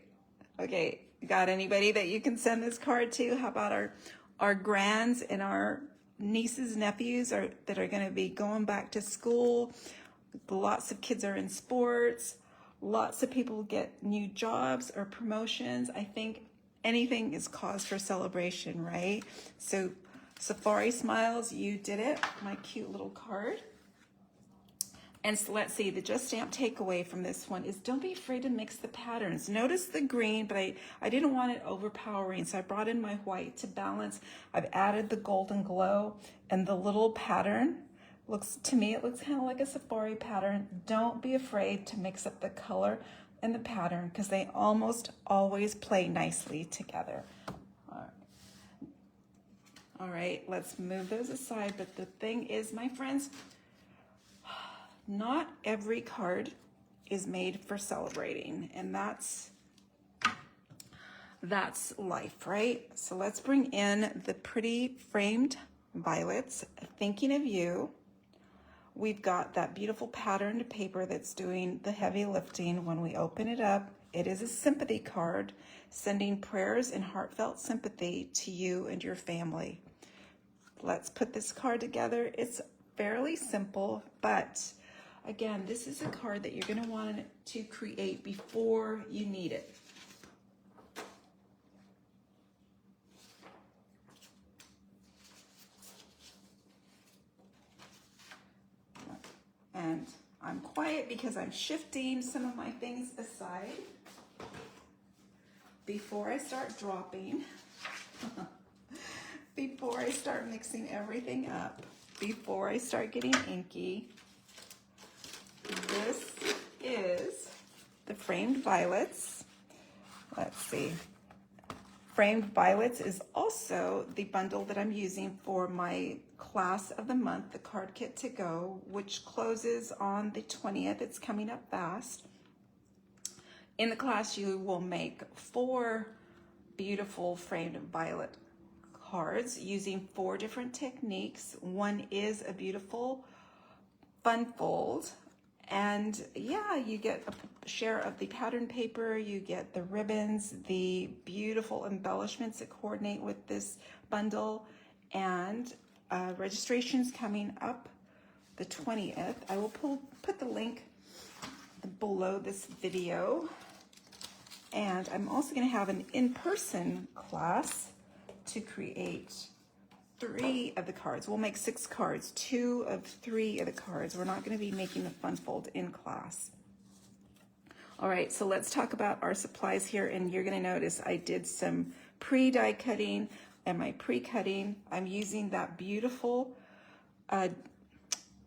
[SPEAKER 1] Okay, got anybody that you can send this card to? How about our grands and our nieces, nephews that are going to be going back to school? Lots of kids are in sports. Lots of people get new jobs or promotions. I think anything is cause for celebration, right? So Safari Smiles, you did it. My cute little card. And so let's see, the Just Stamp takeaway from this one is don't be afraid to mix the patterns. Notice the green, but I didn't want it overpowering, so I brought in my white to balance. I've added the golden glow and the little pattern. To me, it looks kind of like a safari pattern. Don't be afraid to mix up the color and the pattern because they almost always play nicely together. All right, let's move those aside. But the thing is, my friends, not every card is made for celebrating, and that's life, right? So let's bring in the pretty framed violets, thinking of you. We've got that beautiful patterned paper that's doing the heavy lifting. When we open it up, it is a sympathy card, sending prayers and heartfelt sympathy to you and your family. Let's put this card together. It's fairly simple, but again, this is a card that you're going to want to create before you need it. And I'm quiet because I'm shifting some of my things aside before I start dropping, before I start mixing everything up, before I start getting inky. This is the Framed Violets. Let's see. Framed Violets is also the bundle that I'm using for my class of the month, the card kit to go, which closes on the 20th. It's coming up fast. In the class, you will make 4 beautiful framed violet cards using 4 different techniques. One is a beautiful fun fold. And yeah, you get a share of the pattern paper, you get the ribbons, the beautiful embellishments that coordinate with this bundle, and registration's coming up the 20th. I will put the link below this video. And I'm also going to have an in-person class to create 3 of the cards. We'll make 6 cards, 2 of 3 of the cards. We're not going to be making the fun fold in class. All right, so let's talk about our supplies here, and you're going to notice I did some pre-die cutting and my pre-cutting. I'm using that beautiful,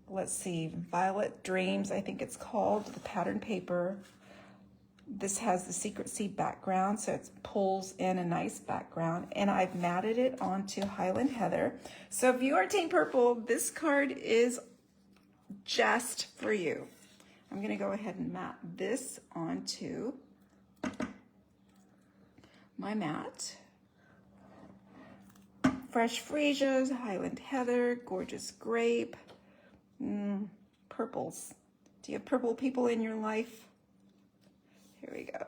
[SPEAKER 1] let's see, Violet Dreams, I think it's called, the pattern paper. This has the Secret Seed background, so it pulls in a nice background, and I've matted it onto Highland Heather. So if you are Team Purple, this card is just for you. I'm gonna go ahead and mat this onto my mat. Fresh Freesias, Highland Heather, Gorgeous Grape, purples. Do you have purple people in your life? Here we go.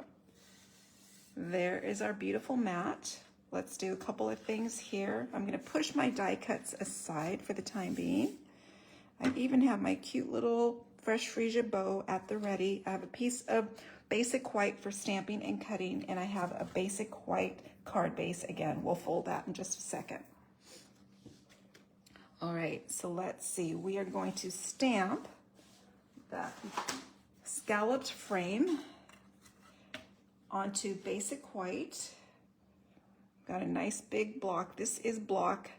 [SPEAKER 1] There is our beautiful mat. Let's do a couple of things here. I'm going to push my die cuts aside for the time being. I even have my cute little Fresh Freesia bow at the ready. I have a piece of basic white for stamping and cutting, and I have a basic white card base. Again, we'll fold that in just a second. All right, so let's see. We are going to stamp that scalloped frame onto basic white. Got a nice big block. This is block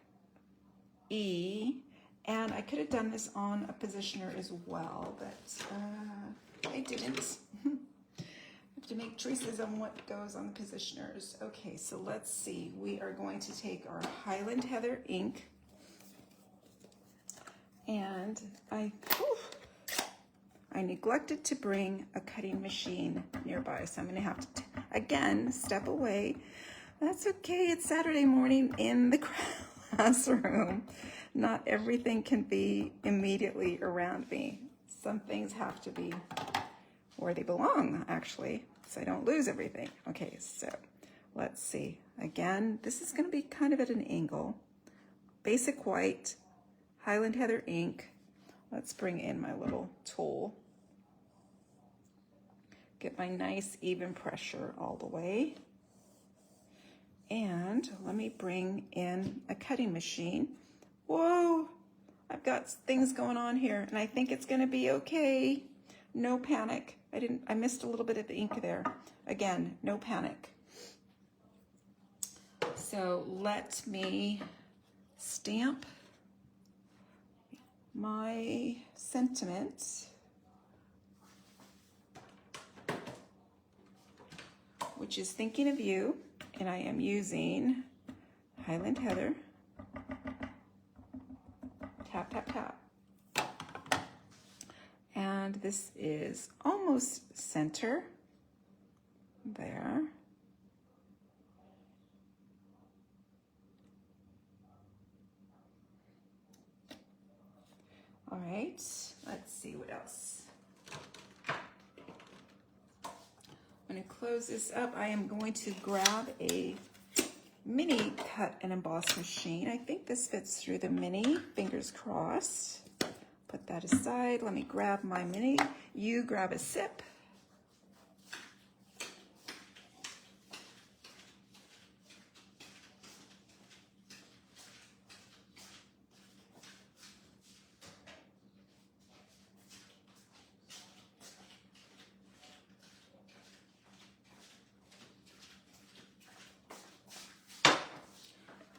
[SPEAKER 1] E, and I could have done this on a positioner as well, but I didn't. I have to make choices on what goes on the positioners. Okay, so let's see. We are going to take our Highland Heather ink, and I neglected to bring a cutting machine nearby, so I'm going to have to again step away. That's okay. It's Saturday morning in the classroom. Not everything can be immediately around me. Some things have to be where they belong, actually, so I don't lose everything. Okay, so let's see. Again, this is going to be kind of at an angle. Basic white, Highland Heather ink. Let's bring in my little tool. Get my nice even pressure all the way. And let me bring in a cutting machine. Whoa, I've got things going on here, and I think it's going to be okay. No panic. I missed a little bit of the ink there. Again, no panic. So let me stamp my sentiment, which is thinking of you, and I am using Highland Heather. Tap, tap, tap. And this is almost center there. All right, let's see what else. I'm going to close this up. I am going to grab a mini cut and emboss machine. I think this fits through the mini, fingers crossed. Put that aside. Let me grab my mini. You grab a sip.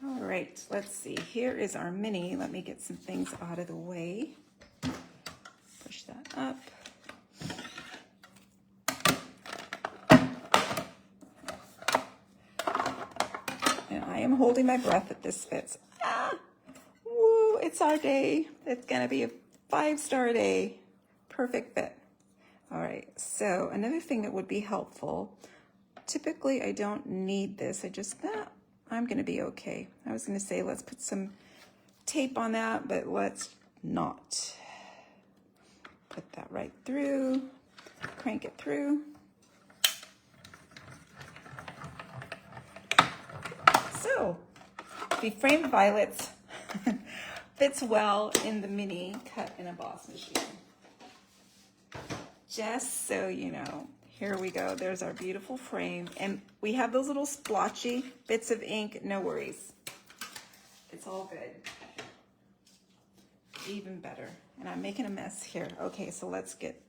[SPEAKER 1] All right, let's see. Here is our mini. Let me get some things out of the way. Push that up. And I am holding my breath that this fits. Ah, woo, it's our day. It's gonna be a 5-star day. Perfect fit. All right, so another thing that would be helpful, typically I don't need this. I'm gonna be okay. I was gonna say let's put some tape on that, but let's not. Put that right through, crank it through. So, the framed violets fits well in the mini cut and emboss machine. Just so you know, here we go. There's our beautiful frame. And we have those little splotchy bits of ink. No worries. It's all good. Even better. And I'm making a mess here. Okay, so let's get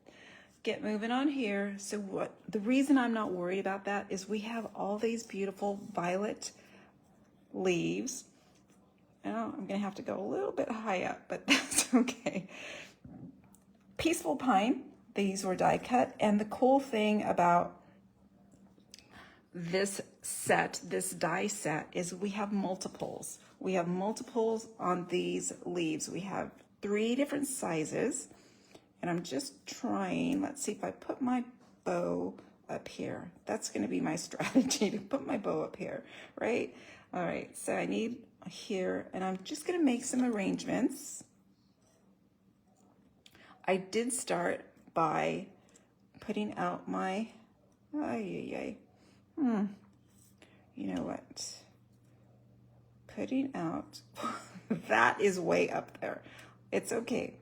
[SPEAKER 1] moving on here. So the reason I'm not worried about that is we have all these beautiful violet leaves. Oh, I'm gonna have to go a little bit high up, but that's okay. Peaceful pine, these were die cut. And the cool thing about this set, this die set, is we have multiples. We have multiples on these leaves. We have 3 different sizes, and I'm just trying, let's see if I put my bow up here. That's gonna be my strategy, to put my bow up here, right? All right, so I need here, and I'm just gonna make some arrangements. I did start by putting out my, you know what? Putting out, that is way up there. It's okay.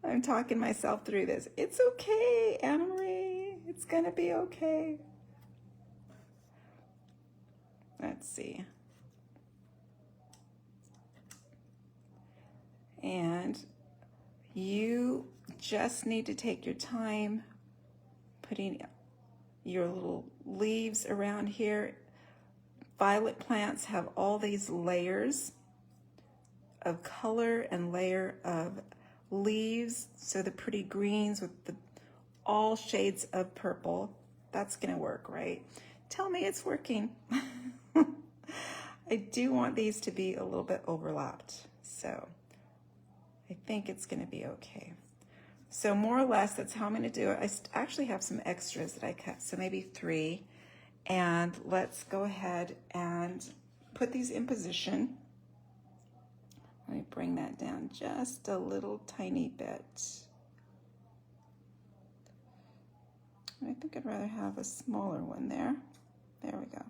[SPEAKER 1] I'm talking myself through this. It's okay, Anna Marie. It's gonna be okay. Let's see. And you just need to take your time putting your little leaves around here. Violet plants have all these layers of color and layer of leaves. So the pretty greens with all shades of purple. That's gonna work, right? Tell me it's working. I do want these to be a little bit overlapped, so I think it's gonna be okay. So more or less, that's how I'm gonna do it. I actually have some extras that I cut, so maybe 3. And let's go ahead and put these in position. Let me bring that down just a little tiny bit. I think I'd rather have a smaller one there. There we go.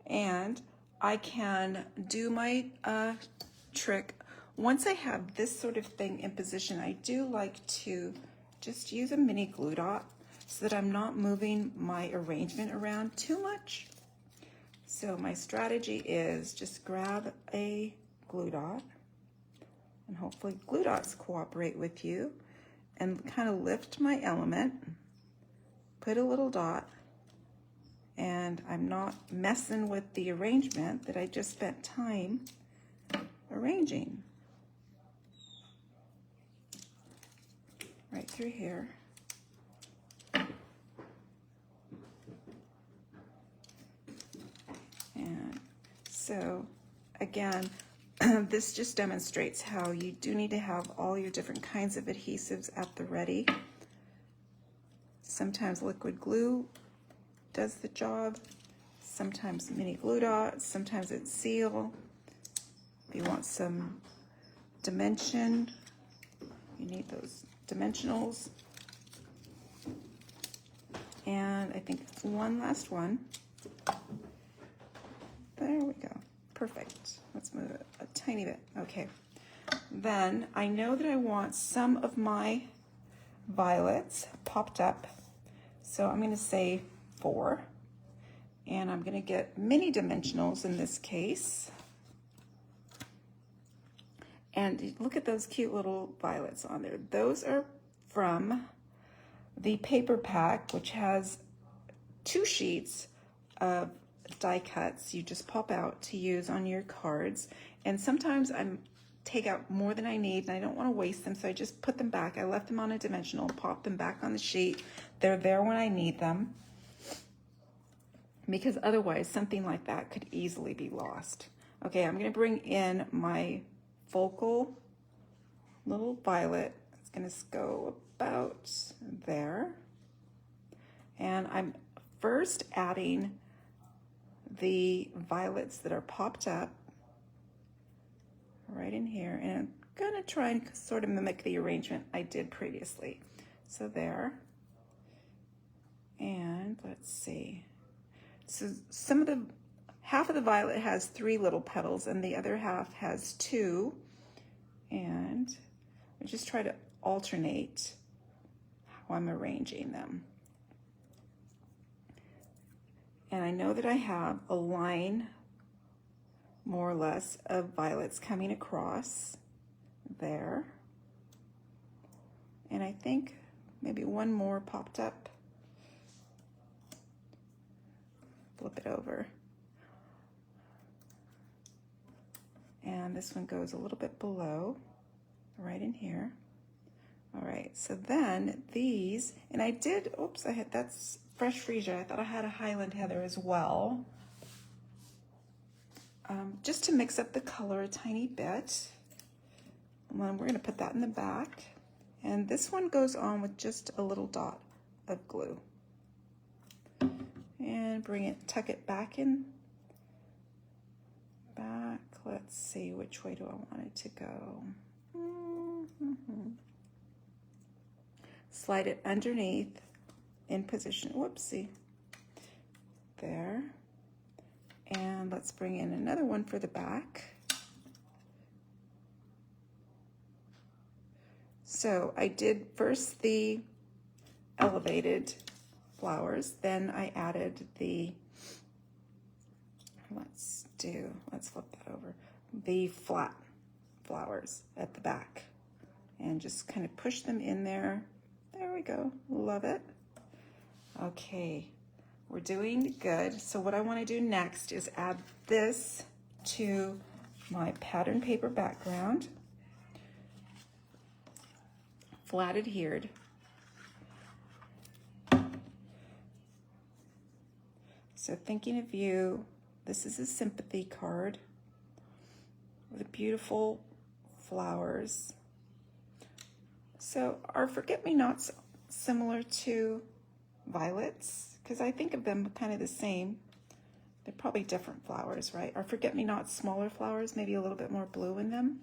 [SPEAKER 1] And I can do my trick. Once I have this sort of thing in position, I do like to just use a mini glue dot so that I'm not moving my arrangement around too much. So my strategy is just grab a glue dot, and hopefully glue dots cooperate with you, and kind of lift my element, put a little dot, and I'm not messing with the arrangement that I just spent time arranging. Right through here. And so again, this just demonstrates how you do need to have all your different kinds of adhesives at the ready. Sometimes liquid glue does the job, sometimes mini glue dots, sometimes it's seal. If you want some dimension, you need those dimensionals. And I think one last one. There we go. Perfect. Let's move it a tiny bit. Okay. Then I know that I want some of my violets popped up. So I'm going to say 4. And I'm going to get mini dimensionals in this case. And look at those cute little violets on there. Those are from the paper pack, which has 2 sheets of die cuts you just pop out to use on your cards. And sometimes I take out more than I need and I don't want to waste them, so I just put them back. I left them on a dimensional, pop them back on the sheet. They're there when I need them, because otherwise something like that could easily be lost. Okay, I'm going to bring in my focal little violet. It's going to go about there. And I'm first adding the violets that are popped up right in here, and I'm gonna try and sort of mimic the arrangement I did previously. So there, and let's see. So half of the violet has 3 little petals and the other half has 2, and I just try to alternate how I'm arranging them. And I know that I have a line, more or less, of violets coming across there. And I think maybe one more popped up. Flip it over. And this one goes a little bit below, right in here. All right, so then these, and I did, oops, that's fresh freesia. I thought I had a Highland Heather as well. Just to mix up the color a tiny bit. And then we're gonna put that in the back. And this one goes on with just a little dot of glue. And tuck it back in. Back, let's see, which way do I want it to go? Slide it underneath in position, whoopsie, there. And let's bring in another one for the back. So I did first the elevated flowers, then I added the, let's flip that over, the flat flowers at the back, and just kind of push them in there. There we go, love it. Okay, we're doing good. So what I want to do next is add this to my pattern paper background, flat adhered. So thinking of you, this is a sympathy card with beautiful flowers. So are forget-me-nots similar to violets? Because I think of them kind of the same. They're probably different flowers, right? Are forget-me-nots smaller flowers, maybe a little bit more blue in them?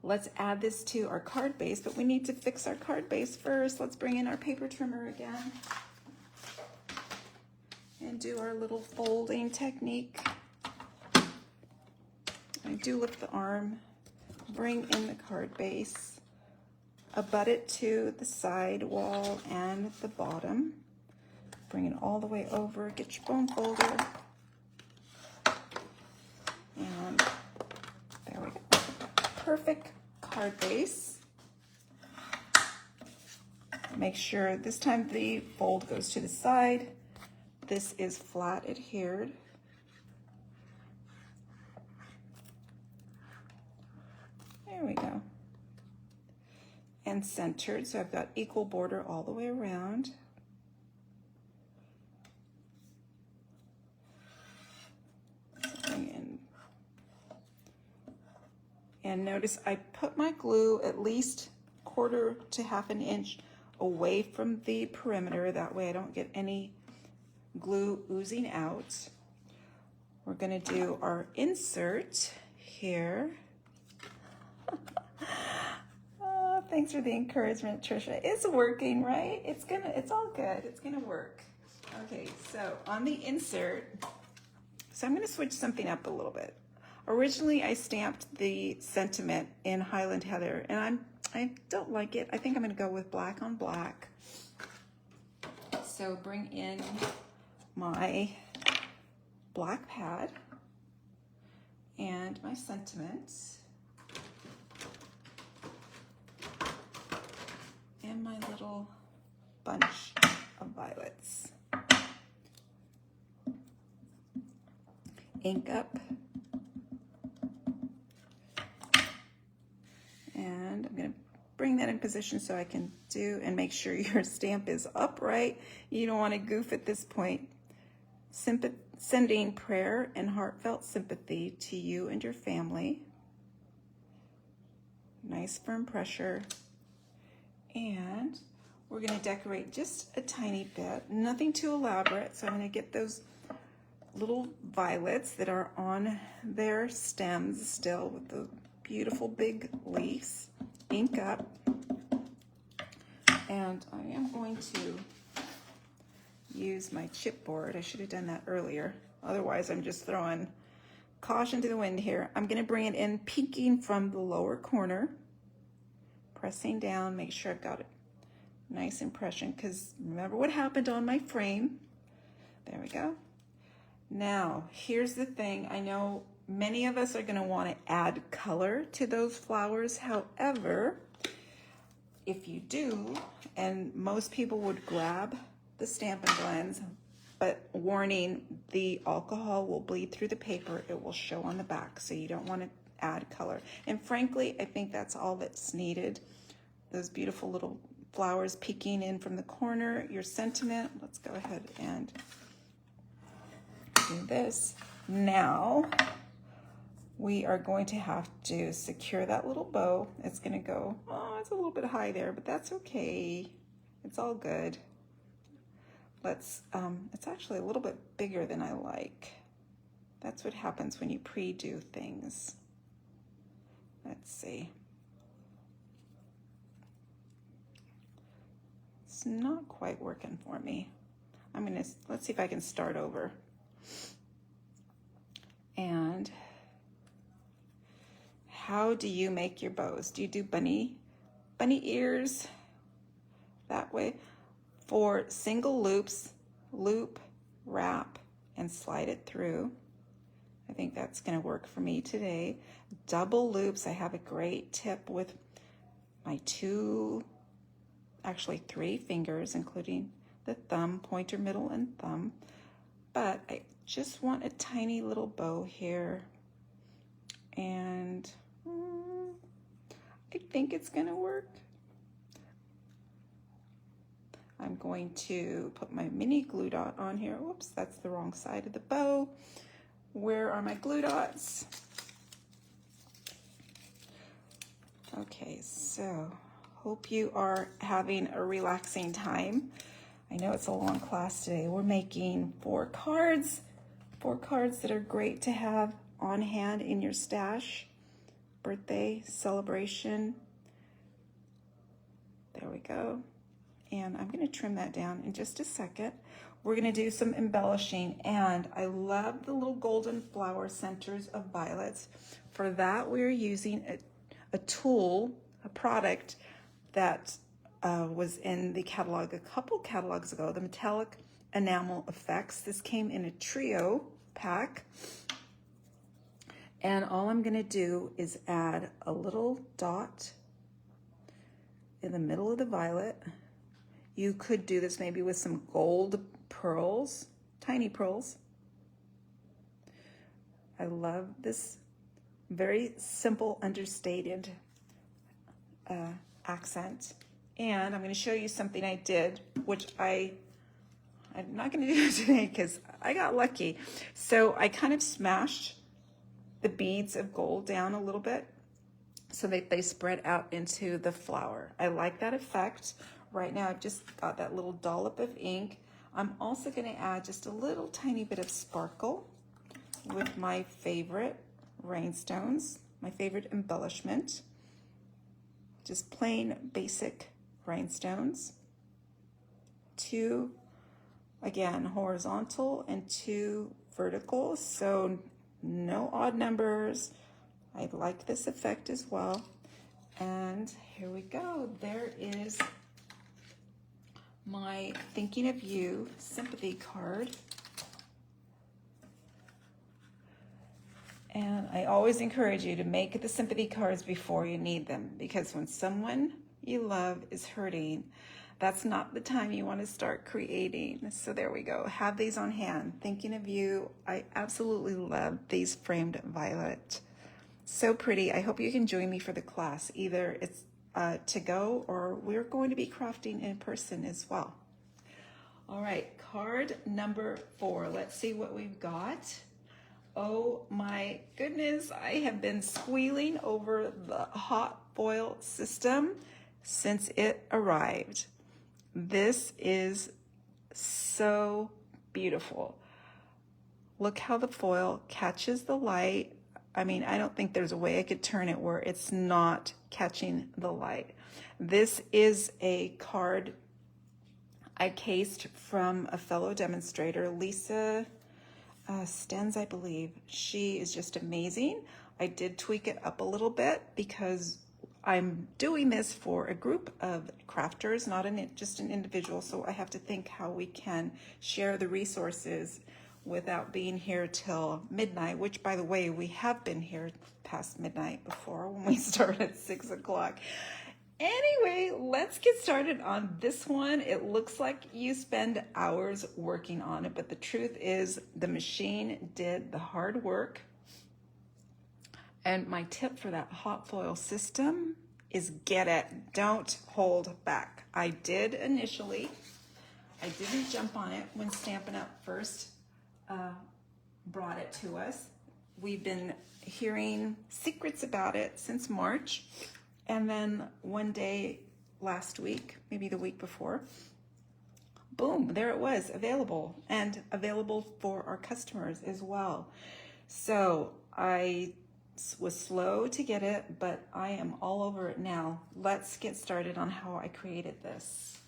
[SPEAKER 1] Let's add this to our card base, but we need to fix our card base first. Let's bring in our paper trimmer again and do our little folding technique. I do lift the arm, bring in the card base, abut it to the side wall and the bottom. Bring it all the way over, get your bone folder. And there we go. Perfect card base. Make sure this time the fold goes to the side. This is flat adhered. There we go. And centered, so I've got equal border all the way around. And notice I put my glue at least 1/4 to 1/2 inch away from the perimeter. That way I don't get any glue oozing out. We're gonna do our insert here. Oh, thanks for the encouragement, Trisha. It's working, right? It's all good. It's gonna work. Okay, so on the insert, so I'm gonna switch something up a little bit. Originally, I stamped the sentiment in Highland Heather, and I don't like it. I think I'm going to go with black on black. So bring in my black pad and my sentiment and my little bunch of violets. Ink up. And I'm going to bring that in position so I can do and make sure your stamp is upright. You don't want to goof at this point. Sending prayer and heartfelt sympathy to you and your family. Nice firm pressure. And we're going to decorate just a tiny bit. Nothing too elaborate. So I'm going to get those little violets that are on their stems still with the beautiful big leaves, ink up, and I am going to use my chipboard. I should have done that earlier. Otherwise, I'm just throwing caution to the wind here. I'm going to bring it in, peeking from the lower corner, pressing down, make sure I've got a nice impression, because remember what happened on my frame. There we go. Now, here's the thing. I know many of us are going to want to add color to those flowers. However, if you do, and most people would grab the Stampin' Blends, but warning, the alcohol will bleed through the paper. It will show on the back, so you don't want to add color. And frankly, I think that's all that's needed. Those beautiful little flowers peeking in from the corner, your sentiment. Let's go ahead and do this. Now, we are going to have to secure that little bow. It's going to go, oh, it's a little bit high there, but that's okay. It's all good. Let's, it's actually a little bit bigger than I like. That's what happens when you pre-do things. Let's see. It's not quite working for me. Let's see if I can start over. And how do you make your bows? Do you do bunny ears that way? For single loops, loop, wrap, and slide it through. I think that's going to work for me today. Double loops, I have a great tip with my actually 3 fingers, including the thumb, pointer, middle, and thumb. But I just want a tiny little bow here. And I think it's gonna work. I'm going to put my mini glue dot on here. Whoops, that's the wrong side of the bow. Where are my glue dots? Okay, so hope you are having a relaxing time. I know it's a long class today. We're making 4 cards that are great to have on hand in your stash. Birthday celebration. There we go. And I'm going to trim that down in just a second. We're going to do some embellishing, and I love the little golden flower centers of violets. For that, we're using a tool, a product that was in the catalog a couple catalogs ago, the Metallic Enamel Effects. This came in a trio pack. And all I'm going to do is add a little dot in the middle of the violet. You could do this maybe with some gold pearls, tiny pearls. I love this very simple, understated accent. And I'm going to show you something I did, which I'm not going to do today because I got lucky. So I kind of smashed the beads of gold down a little bit so that they spread out into the flower. I like that effect. Right now I've just got that little dollop of ink. I'm also going to add just a little tiny bit of sparkle with my favorite rhinestones, my favorite embellishment. Just plain basic rhinestones. 2, again, horizontal and 2 vertical. So no odd numbers. I like this effect as well. And here we go. There is my Thinking of You sympathy card. And I always encourage you to make the sympathy cards before you need them, because when someone you love is hurting, that's not the time you want to start creating. So there we go. Have these on hand. Thinking of You. I absolutely love these framed violet. So pretty. I hope you can join me for the class. Either it's to go, or we're going to be crafting in person as well. All right, card number 4. Let's see what we've got. Oh my goodness, I have been squealing over the hot foil system since it arrived. This is so beautiful. Look how the foil catches the light. I mean, I don't think there's a way I could turn it where it's not catching the light. This is a card I cased from a fellow demonstrator, Lisa Stens, I believe. She is just amazing. I did tweak it up a little bit because I'm doing this for a group of crafters, not just an individual, so I have to think how we can share the resources without being here till midnight, which, by the way, we have been here past midnight before when we start at 6 o'clock. Anyway, let's get started on this one. It looks like you spend hours working on it, but the truth is the machine did the hard work. And my tip for that hot foil system is get it. Don't hold back. I did initially. I didn't jump on it when Stampin' Up! First brought it to us. We've been hearing secrets about it since March. And then one day last week, maybe the week before, boom, there it was, available, and available for our customers as well. So I was slow to get it, but I am all over it now. Let's get started on how I created this.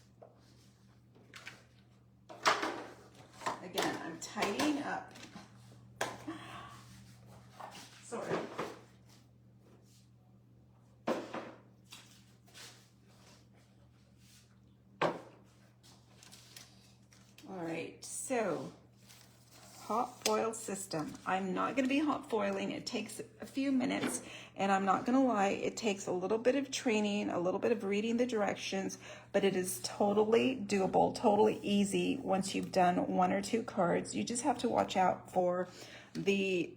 [SPEAKER 1] Again, I'm tidying up. Sorry. All right, so hot foil system. I'm not going to be hot foiling. It takes a few minutes, and I'm not going to lie, it takes a little bit of training, a little bit of reading the directions, but it is totally doable, totally easy once you've done 1 or 2 cards. You just have to watch out for the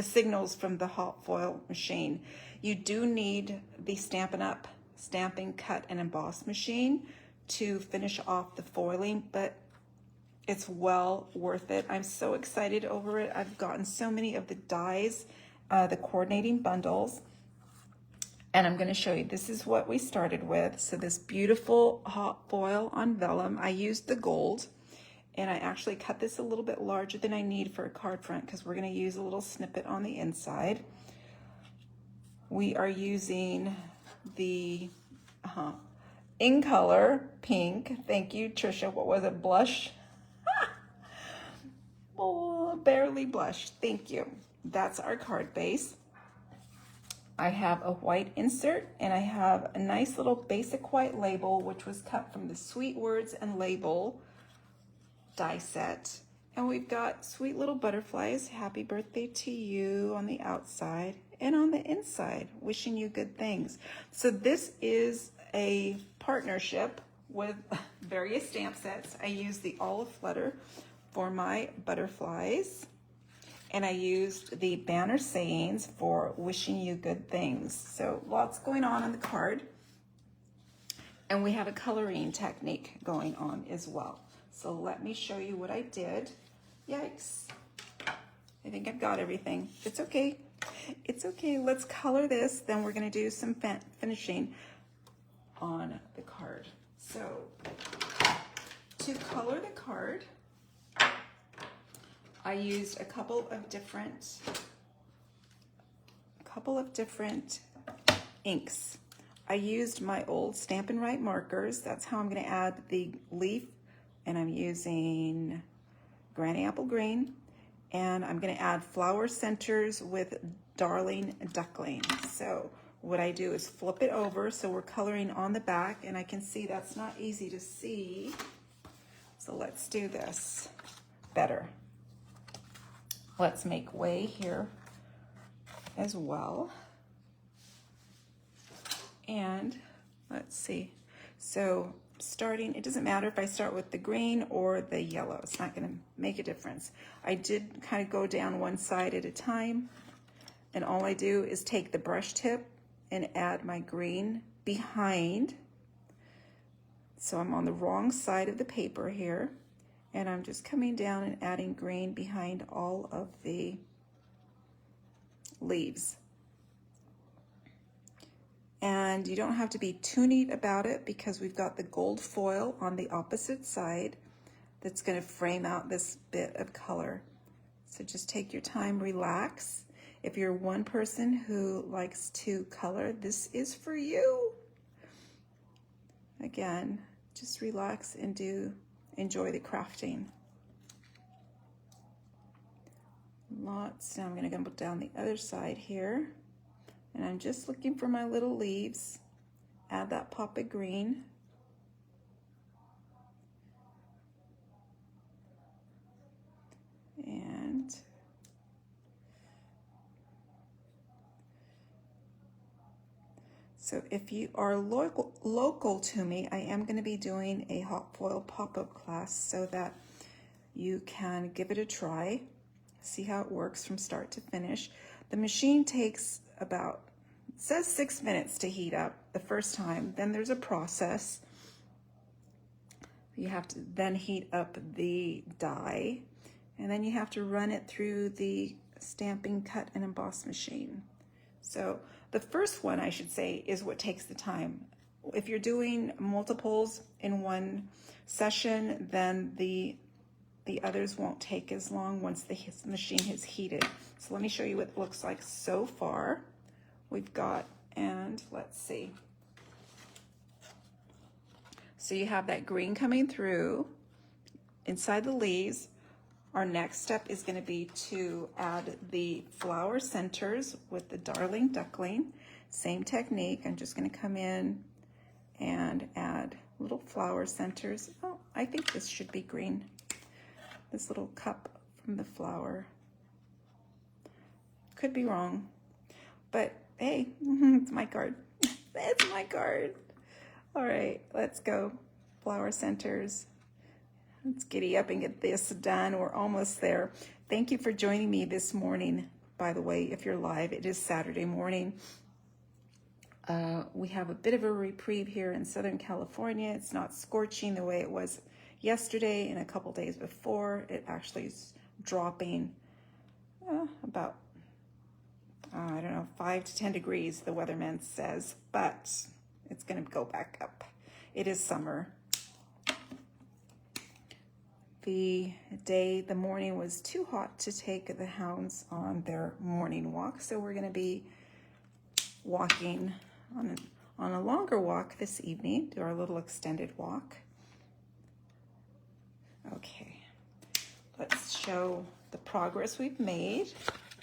[SPEAKER 1] signals from the hot foil machine. You do need the Stampin' Up! Stamping, cut, and emboss machine to finish off the foiling, but it's well worth it. I'm so excited over it. I've gotten so many of the dies, the coordinating bundles, and I'm going to show you. This is what we started with. So this beautiful hot foil on vellum. I used the gold, and I actually cut this a little bit larger than I need for a card front because we're going to use a little snippet on the inside. We are using the in color pink. Thank you, Trisha. What was it? Blush? Oh, barely blush. Thank you. That's our card base. I have a white insert, and I have a nice little basic white label, which was cut from the Sweet Words and Label die set. And we've got sweet little butterflies, happy birthday to you on the outside, and on the inside, wishing you good things. So this is a partnership with various stamp sets. I use the olive flutter for my butterflies, and I used the banner sayings for wishing you good things. So lots going on the card. And we have a coloring technique going on as well. So let me show you what I did. Yikes. I think I've got everything. It's okay. It's okay. Let's color this. Then we're going to do some finishing on the card. So to color the card, I used a couple of different inks. I used my old Stampin' Write markers. That's how I'm going to add the leaf, and I'm using Granny Apple Green, and I'm going to add flower centers with Darling Duckling. So what I do is flip it over, so we're coloring on the back, and I can see that's not easy to see. So let's do this better. Let's make way here as well. And let's see. So starting, it doesn't matter if I start with the green or the yellow. It's not going to make a difference. I did kind of go down one side at a time. And all I do is take the brush tip and add my green behind. So I'm on the wrong side of the paper here. And I'm just coming down and adding green behind all of the leaves. And you don't have to be too neat about it because we've got the gold foil on the opposite side that's going to frame out this bit of color. So just take your time, relax. If you're one person who likes to color, this is for you. Again, just relax and enjoy the crafting. Lots. Now I'm going to go down the other side here. And I'm just looking for my little leaves. Add that pop of green. And so if you are local to me, I am going to be doing a hot foil pop-up class so that you can give it a try, see how it works from start to finish. The machine takes about, it says 6 minutes to heat up the first time. Then there's a process. You have to then heat up the die, and then you have to run it through the stamping, cut, and emboss machine. So the first one, I should say, is what takes the time. If you're doing multiples in one session, then the others won't take as long once the machine has heated. So let me show you what it looks like so far. We've got, and let's see. So you have that green coming through inside the leaves. Our next step is going to be to add the flower centers with the Darling Duckling. Same technique. I'm just going to come in and add little flower centers. Oh, I think this should be green. This little cup from the flower. Could be wrong, but hey, it's my card. It's my card. All right, let's go. Flower centers. Let's giddy up and get this done. We're almost there. Thank you for joining me this morning. By the way, if you're live, it is Saturday morning. We have a bit of a reprieve here in Southern California. It's not scorching the way it was yesterday and a couple days before. It actually is dropping about, I don't know, 5 to 10 degrees, the weatherman says, but it's going to go back up. It is summer. The morning was too hot to take the hounds on their morning walk, so we're going to be walking on a longer walk this evening, do our little extended walk. Okay, let's show the progress we've made.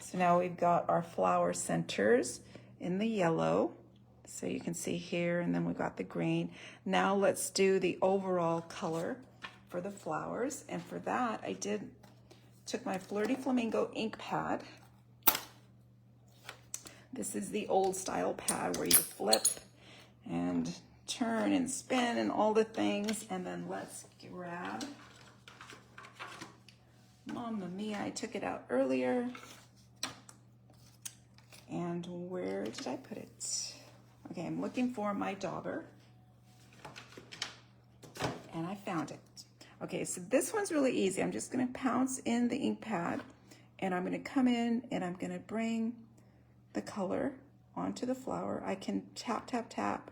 [SPEAKER 1] So now we've got our flower centers in the yellow, so you can see here, and then we've got the green. Now let's do the overall color for the flowers, and for that I took my Birthday Flamingo ink pad. This is the old style pad where you flip and turn and spin and all the things, and then let's grab, Mamma mia, I took it out earlier, and where did I put it? Okay, I'm looking for my dauber, and I found it. Okay, so this one's really easy. I'm just gonna pounce in the ink pad, and I'm gonna come in and I'm gonna bring the color onto the flower. I can tap, tap, tap.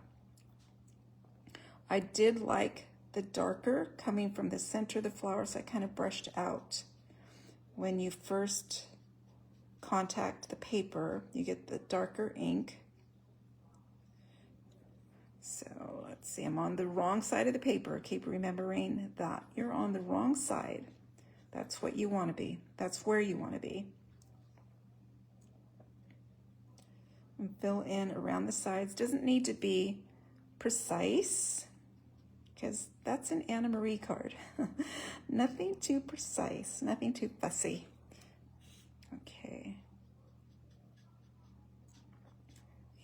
[SPEAKER 1] I did like the darker coming from the center of the flower, so I kind of brushed out. When you first contact the paper, you get the darker ink. So let's see, I'm on the wrong side of the paper. Keep remembering that you're on the wrong side. That's what you want to be. That's where you want to be. And fill in around the sides. Doesn't need to be precise, because that's an Anna Marie card. Nothing too precise, nothing too fussy. Okay.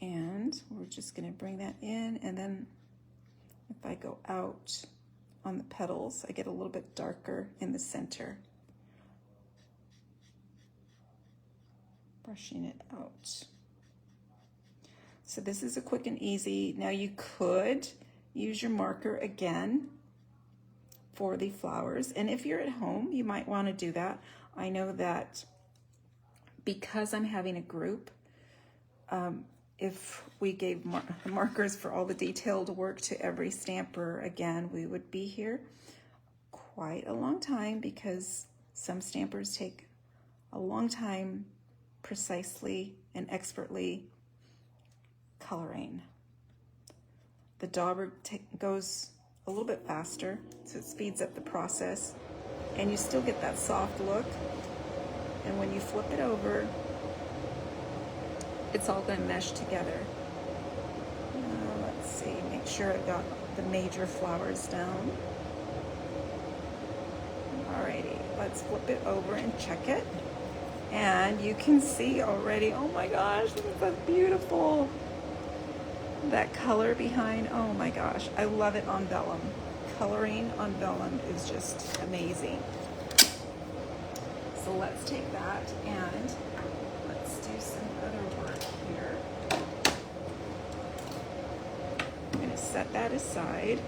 [SPEAKER 1] And we're just going to bring that in, and then if I go out on the petals, I get a little bit darker in the center. Brushing it out. So this is a quick and easy. Now you could use your marker again for the flowers, and if you're at home, you might want to do that. I know that because I'm having a group, if we gave markers for all the detailed work to every stamper, again, we would be here quite a long time, because some stampers take a long time precisely and expertly coloring. The dauber goes a little bit faster, so it speeds up the process, and you still get that soft look. And when you flip it over, it's all going to mesh together. Let's see, make sure I got the major flowers down. Alrighty, let's flip it over and check it. And you can see already, oh my gosh, that's beautiful. That color behind, oh my gosh, I love it on vellum. Coloring on vellum is just amazing. So let's take that and let's do some other work here. I'm going to set that aside.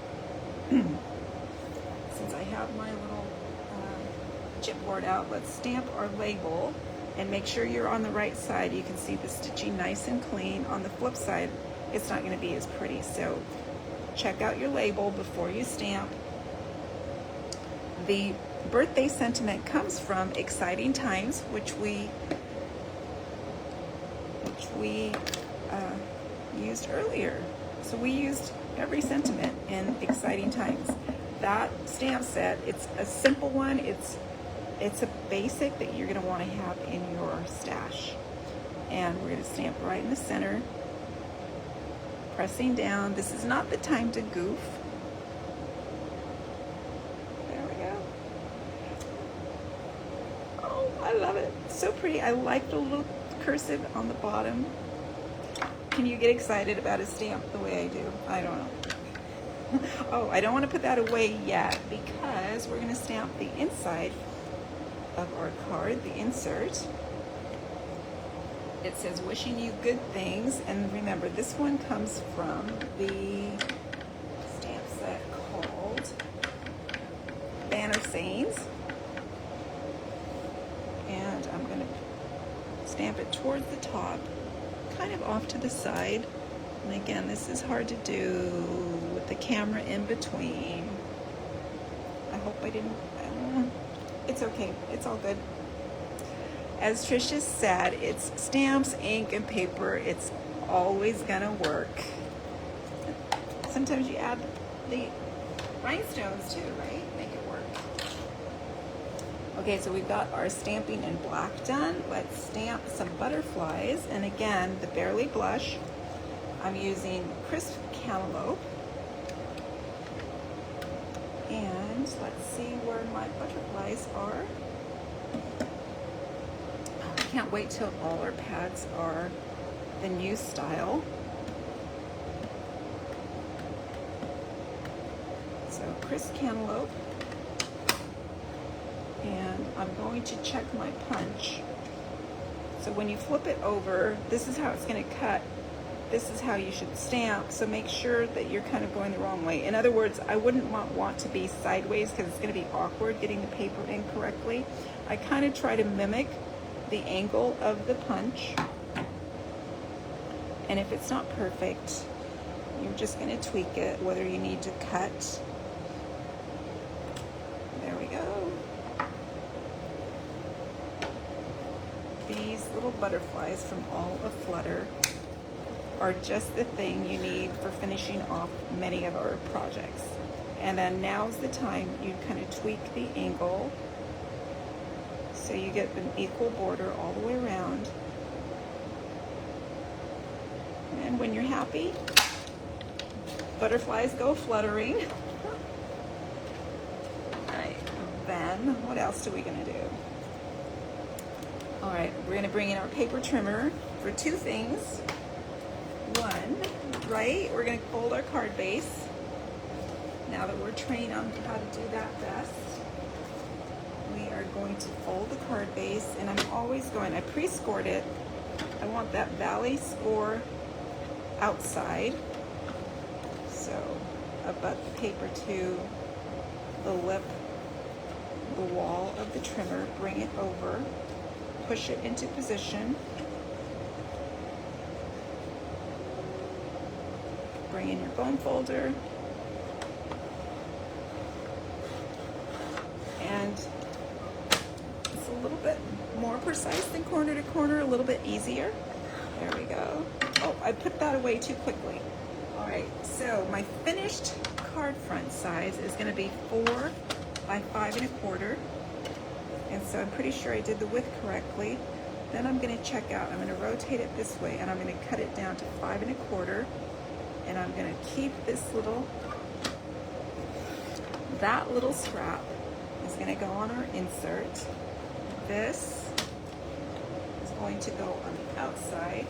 [SPEAKER 1] Since I have my little chipboard out, let's stamp our label and make sure you're on the right side. You can see the stitching nice and clean. On the flip side, it's not going to be as pretty. So check out your label before you stamp. The birthday sentiment comes from Exciting Times, which we used earlier. So we used every sentiment in Exciting Times. That stamp set, it's a simple one. It's a basic that you're going to want to have in your stash. And we're going to stamp right in the center, pressing down. This is not the time to goof. I love it. So pretty. I like the little cursive on the bottom. Can you get excited about a stamp the way I do? I don't know. Oh, I don't want to put that away yet, because we're going to stamp the inside of our card, the insert. It says wishing you good things, and remember this one comes from the stamp set called Banner Sayings, and I'm going to stamp it towards the top, kind of off to the side. And again, this is hard to do with the camera in between. I hope I didn't, it's okay, it's all good. As Trisha said, it's stamps, ink, and paper. It's always gonna work. Sometimes you add the rhinestones too, right? Make it work. Okay, so we've got our stamping in black done. Let's stamp some butterflies. And again, the Barely Blush, I'm using Crisp Cantaloupe. And let's see where my butterflies are. I can't wait till all our pads are the new style. So Crisp Cantaloupe. And I'm going to check my punch. So when you flip it over, this is how it's going to cut. This is how you should stamp. So make sure that you're kind of going the wrong way. In other words, I wouldn't want to be sideways because it's going to be awkward getting the paper in correctly. I kind of try to mimic the angle of the punch. And if it's not perfect, you're just going to tweak it, whether you need to cut. There we go. These little butterflies from All of Flutter are just the thing you need for finishing off many of our projects. And then now's the time you kind of tweak the angle so you get an equal border all the way around. And when you're happy, butterflies go fluttering. Alright, then what else are we gonna do? Alright, we're gonna bring in our paper trimmer for two things. One, right, we're gonna fold our card base. Now that we're trained on how to do that best, we are going to fold the card base, and I'm always going, I pre-scored it. I want that valley score outside. So I butt the paper to the lip, the wall of the trimmer, bring it over, push it into position. Bring in your bone folder. And it's a little bit more precise than corner to corner, a little bit easier. There we go. Oh, I put that away too quickly. All right, so my finished card front size is gonna be 4 by 5 1/4. And so I'm pretty sure I did the width correctly. Then I'm gonna check out, I'm gonna rotate it this way, and I'm gonna cut it down to 5 1/4. And I'm gonna keep this little, that little scrap is gonna go on our insert. This is going to go on the outside.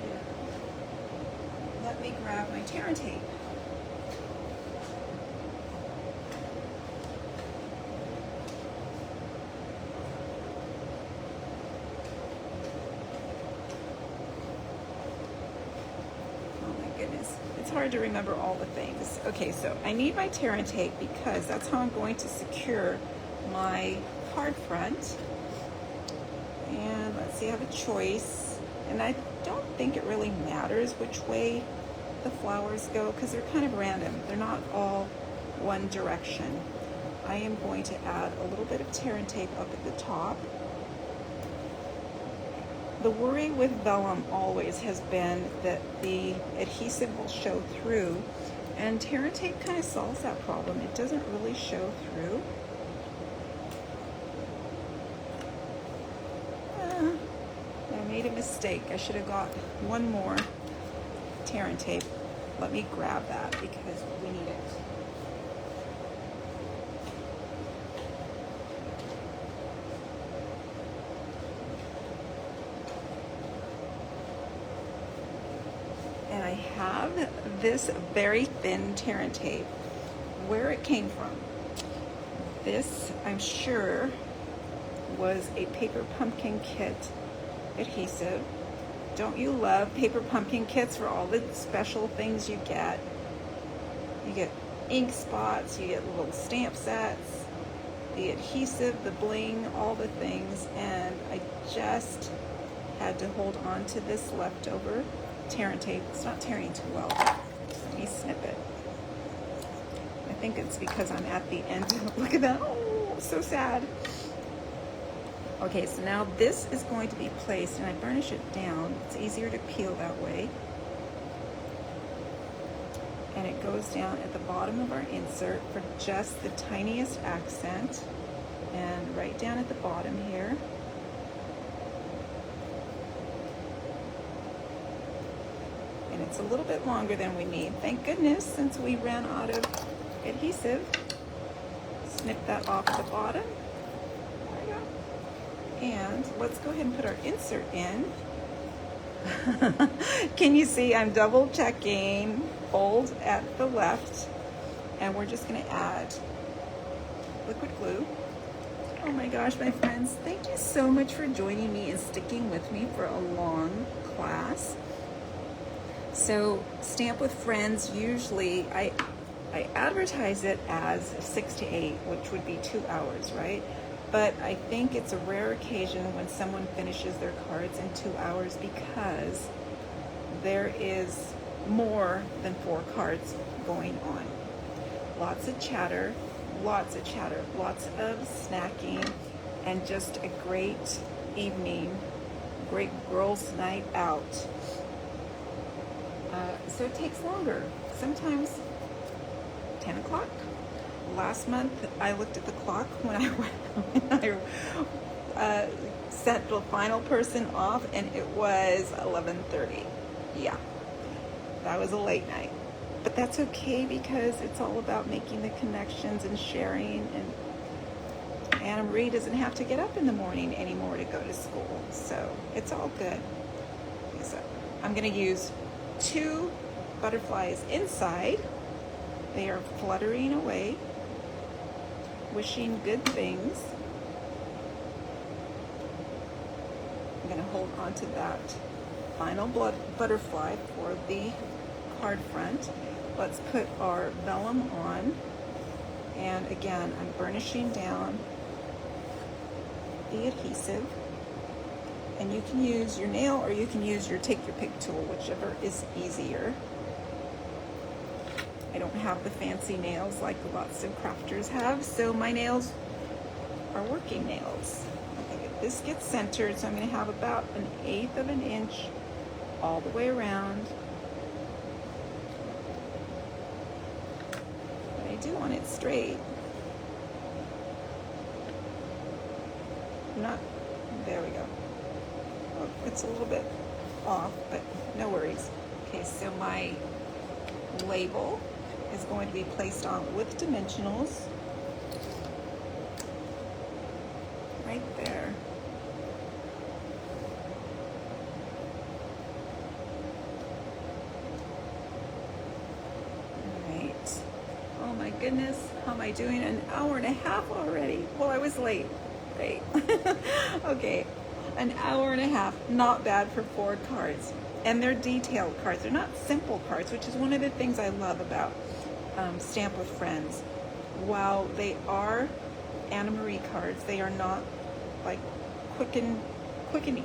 [SPEAKER 1] And let me grab my tear and tape. It's hard to remember all the things. Okay, so I need my tear and tape because that's how I'm going to secure my card front. And let's see, I have a choice. And I don't think it really matters which way the flowers go because they're kind of random. They're not all one direction. I am going to add a little bit of tear and tape up at the top. The worry with vellum always has been that the adhesive will show through, and tear and tape kind of solves that problem. It doesn't really show through. I made a mistake. I should have got one more tear and tape. Let me grab that because we need it. And I have this very thin tear and tape. Where it came from. This, I'm sure, was a paper pumpkin kit adhesive. Don't you love paper pumpkin kits for all the special things you get? You get ink spots, you get little stamp sets, the adhesive, the bling, all the things, and I just had to hold on to this leftover tearing tape. It's not tearing too well. Let me snip it. I think it's because I'm at the end. Look at that. Oh, so sad. Okay, so now this is going to be placed, and I burnish it down. It's easier to peel that way. And it goes down at the bottom of our insert for just the tiniest accent, and right down at the bottom here. And it's a little bit longer than we need. Thank goodness, since we ran out of adhesive. Snip that off the bottom. There we go. And let's go ahead and put our insert in. Can you see I'm double checking, fold at the left, and we're just going to add liquid glue. Oh my gosh, my friends, thank you so much for joining me and sticking with me for a long class. So Stamp with Friends, usually I advertise it as 6 to 8, which would be 2 hours, right? But I think it's a rare occasion when someone finishes their cards in 2 hours, because there is more than 4 cards going on. Lots of chatter, lots of snacking, and just a great evening, great girls' night out. So it takes longer, sometimes 10 o'clock. Last month, I looked at the clock when I sent the final person off, and it was 11:30. Yeah, that was a late night. But that's okay, because it's all about making the connections and sharing, and Anna Marie doesn't have to get up in the morning anymore to go to school, so it's all good. So I'm going to use 2 butterflies inside. They are fluttering away, wishing good things. I'm going to hold on to that final butterfly for the card front. Let's put our vellum on, and again, I'm burnishing down the adhesive, and you can use your nail or you can use your take your pick tool, whichever is easier. I don't have the fancy nails like lots of crafters have, so my nails are working nails. Okay, this gets centered, so I'm going to have about 1/8 of an inch all the way around. But I do want it straight. Not, there we go. Oh, it's a little bit off, but no worries. Okay, so my label is going to be placed on with dimensionals right there. All right. Oh my goodness, how am I doing? 1.5 hours already. Well, I was late. Great. Okay, 1.5 hours, not bad for 4 cards. And they're detailed cards. They're not simple cards, which is one of the things I love about Stamp with Friends. While they are Anna Marie cards, they are not like quick and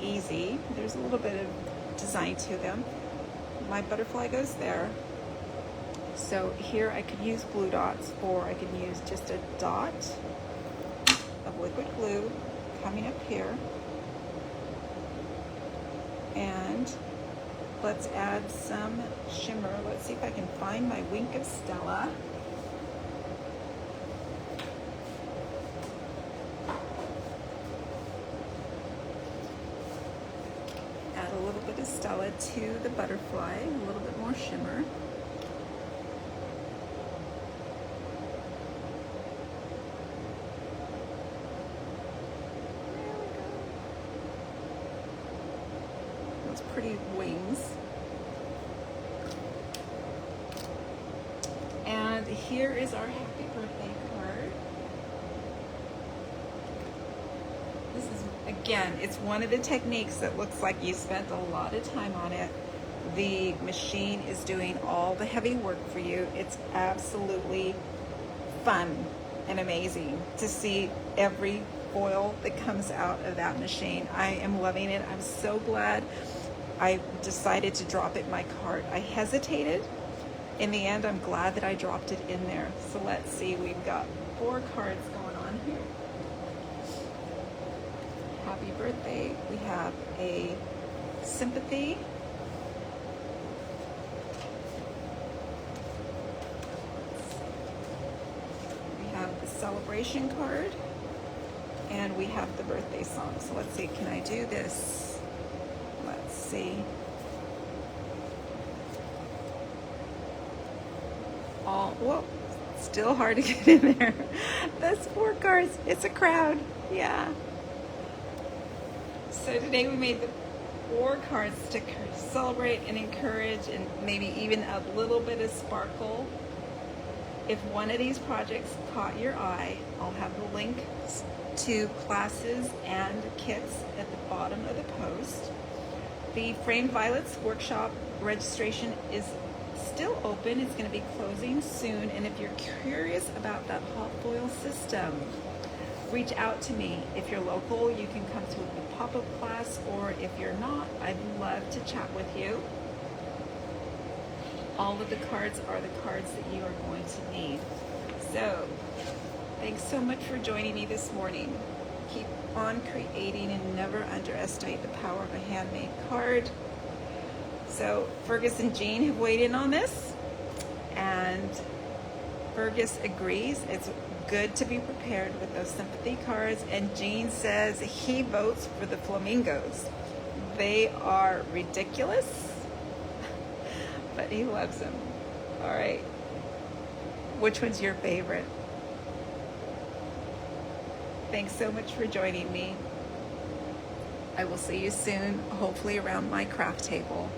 [SPEAKER 1] easy. There's a little bit of design to them. My butterfly goes there. So here I could use glue dots, or I could use just a dot of liquid glue coming up here. And let's add some shimmer. Let's see if I can find my Wink of Stella. Add a little bit of Stella to the butterfly, a little bit more shimmer. Pretty wings. And here is our happy birthday card. This is, again, it's one of the techniques that looks like you spent a lot of time on it. The machine is doing all the heavy work for you. It's absolutely fun and amazing to see every foil that comes out of that machine. I am loving it. I'm so glad I decided to drop it in my cart. I hesitated. In the end, I'm glad that I dropped it in there. So let's see, we've got 4 cards going on here. Happy birthday. We have a sympathy. We have the celebration card. And we have the birthday song. So let's see, can I do this? Let's see. Whoa, still hard to get in there. That's 4 cards. It's a crowd. Yeah. So today we made the 4 cards to celebrate and encourage and maybe even a little bit of sparkle. If one of these projects caught your eye, I'll have the link to classes and kits at the bottom of the post. The Framed Violets workshop registration is still open. It's going to be closing soon, and if you're curious about that hot foil system, reach out to me. If you're local, you can come to the pop-up class, or if you're not, I'd love to chat with you. All of the cards are the cards that you are going to need. So thanks so much for joining me this morning. Keep on creating and never underestimate the power of a handmade card. So Fergus and Jean have weighed in on this, and Fergus agrees it's good to be prepared with those sympathy cards, and Jean says he votes for the flamingos. They are ridiculous, but he loves them. All right, which one's your favorite? Thanks so much for joining me. I will see you soon, hopefully around my craft table.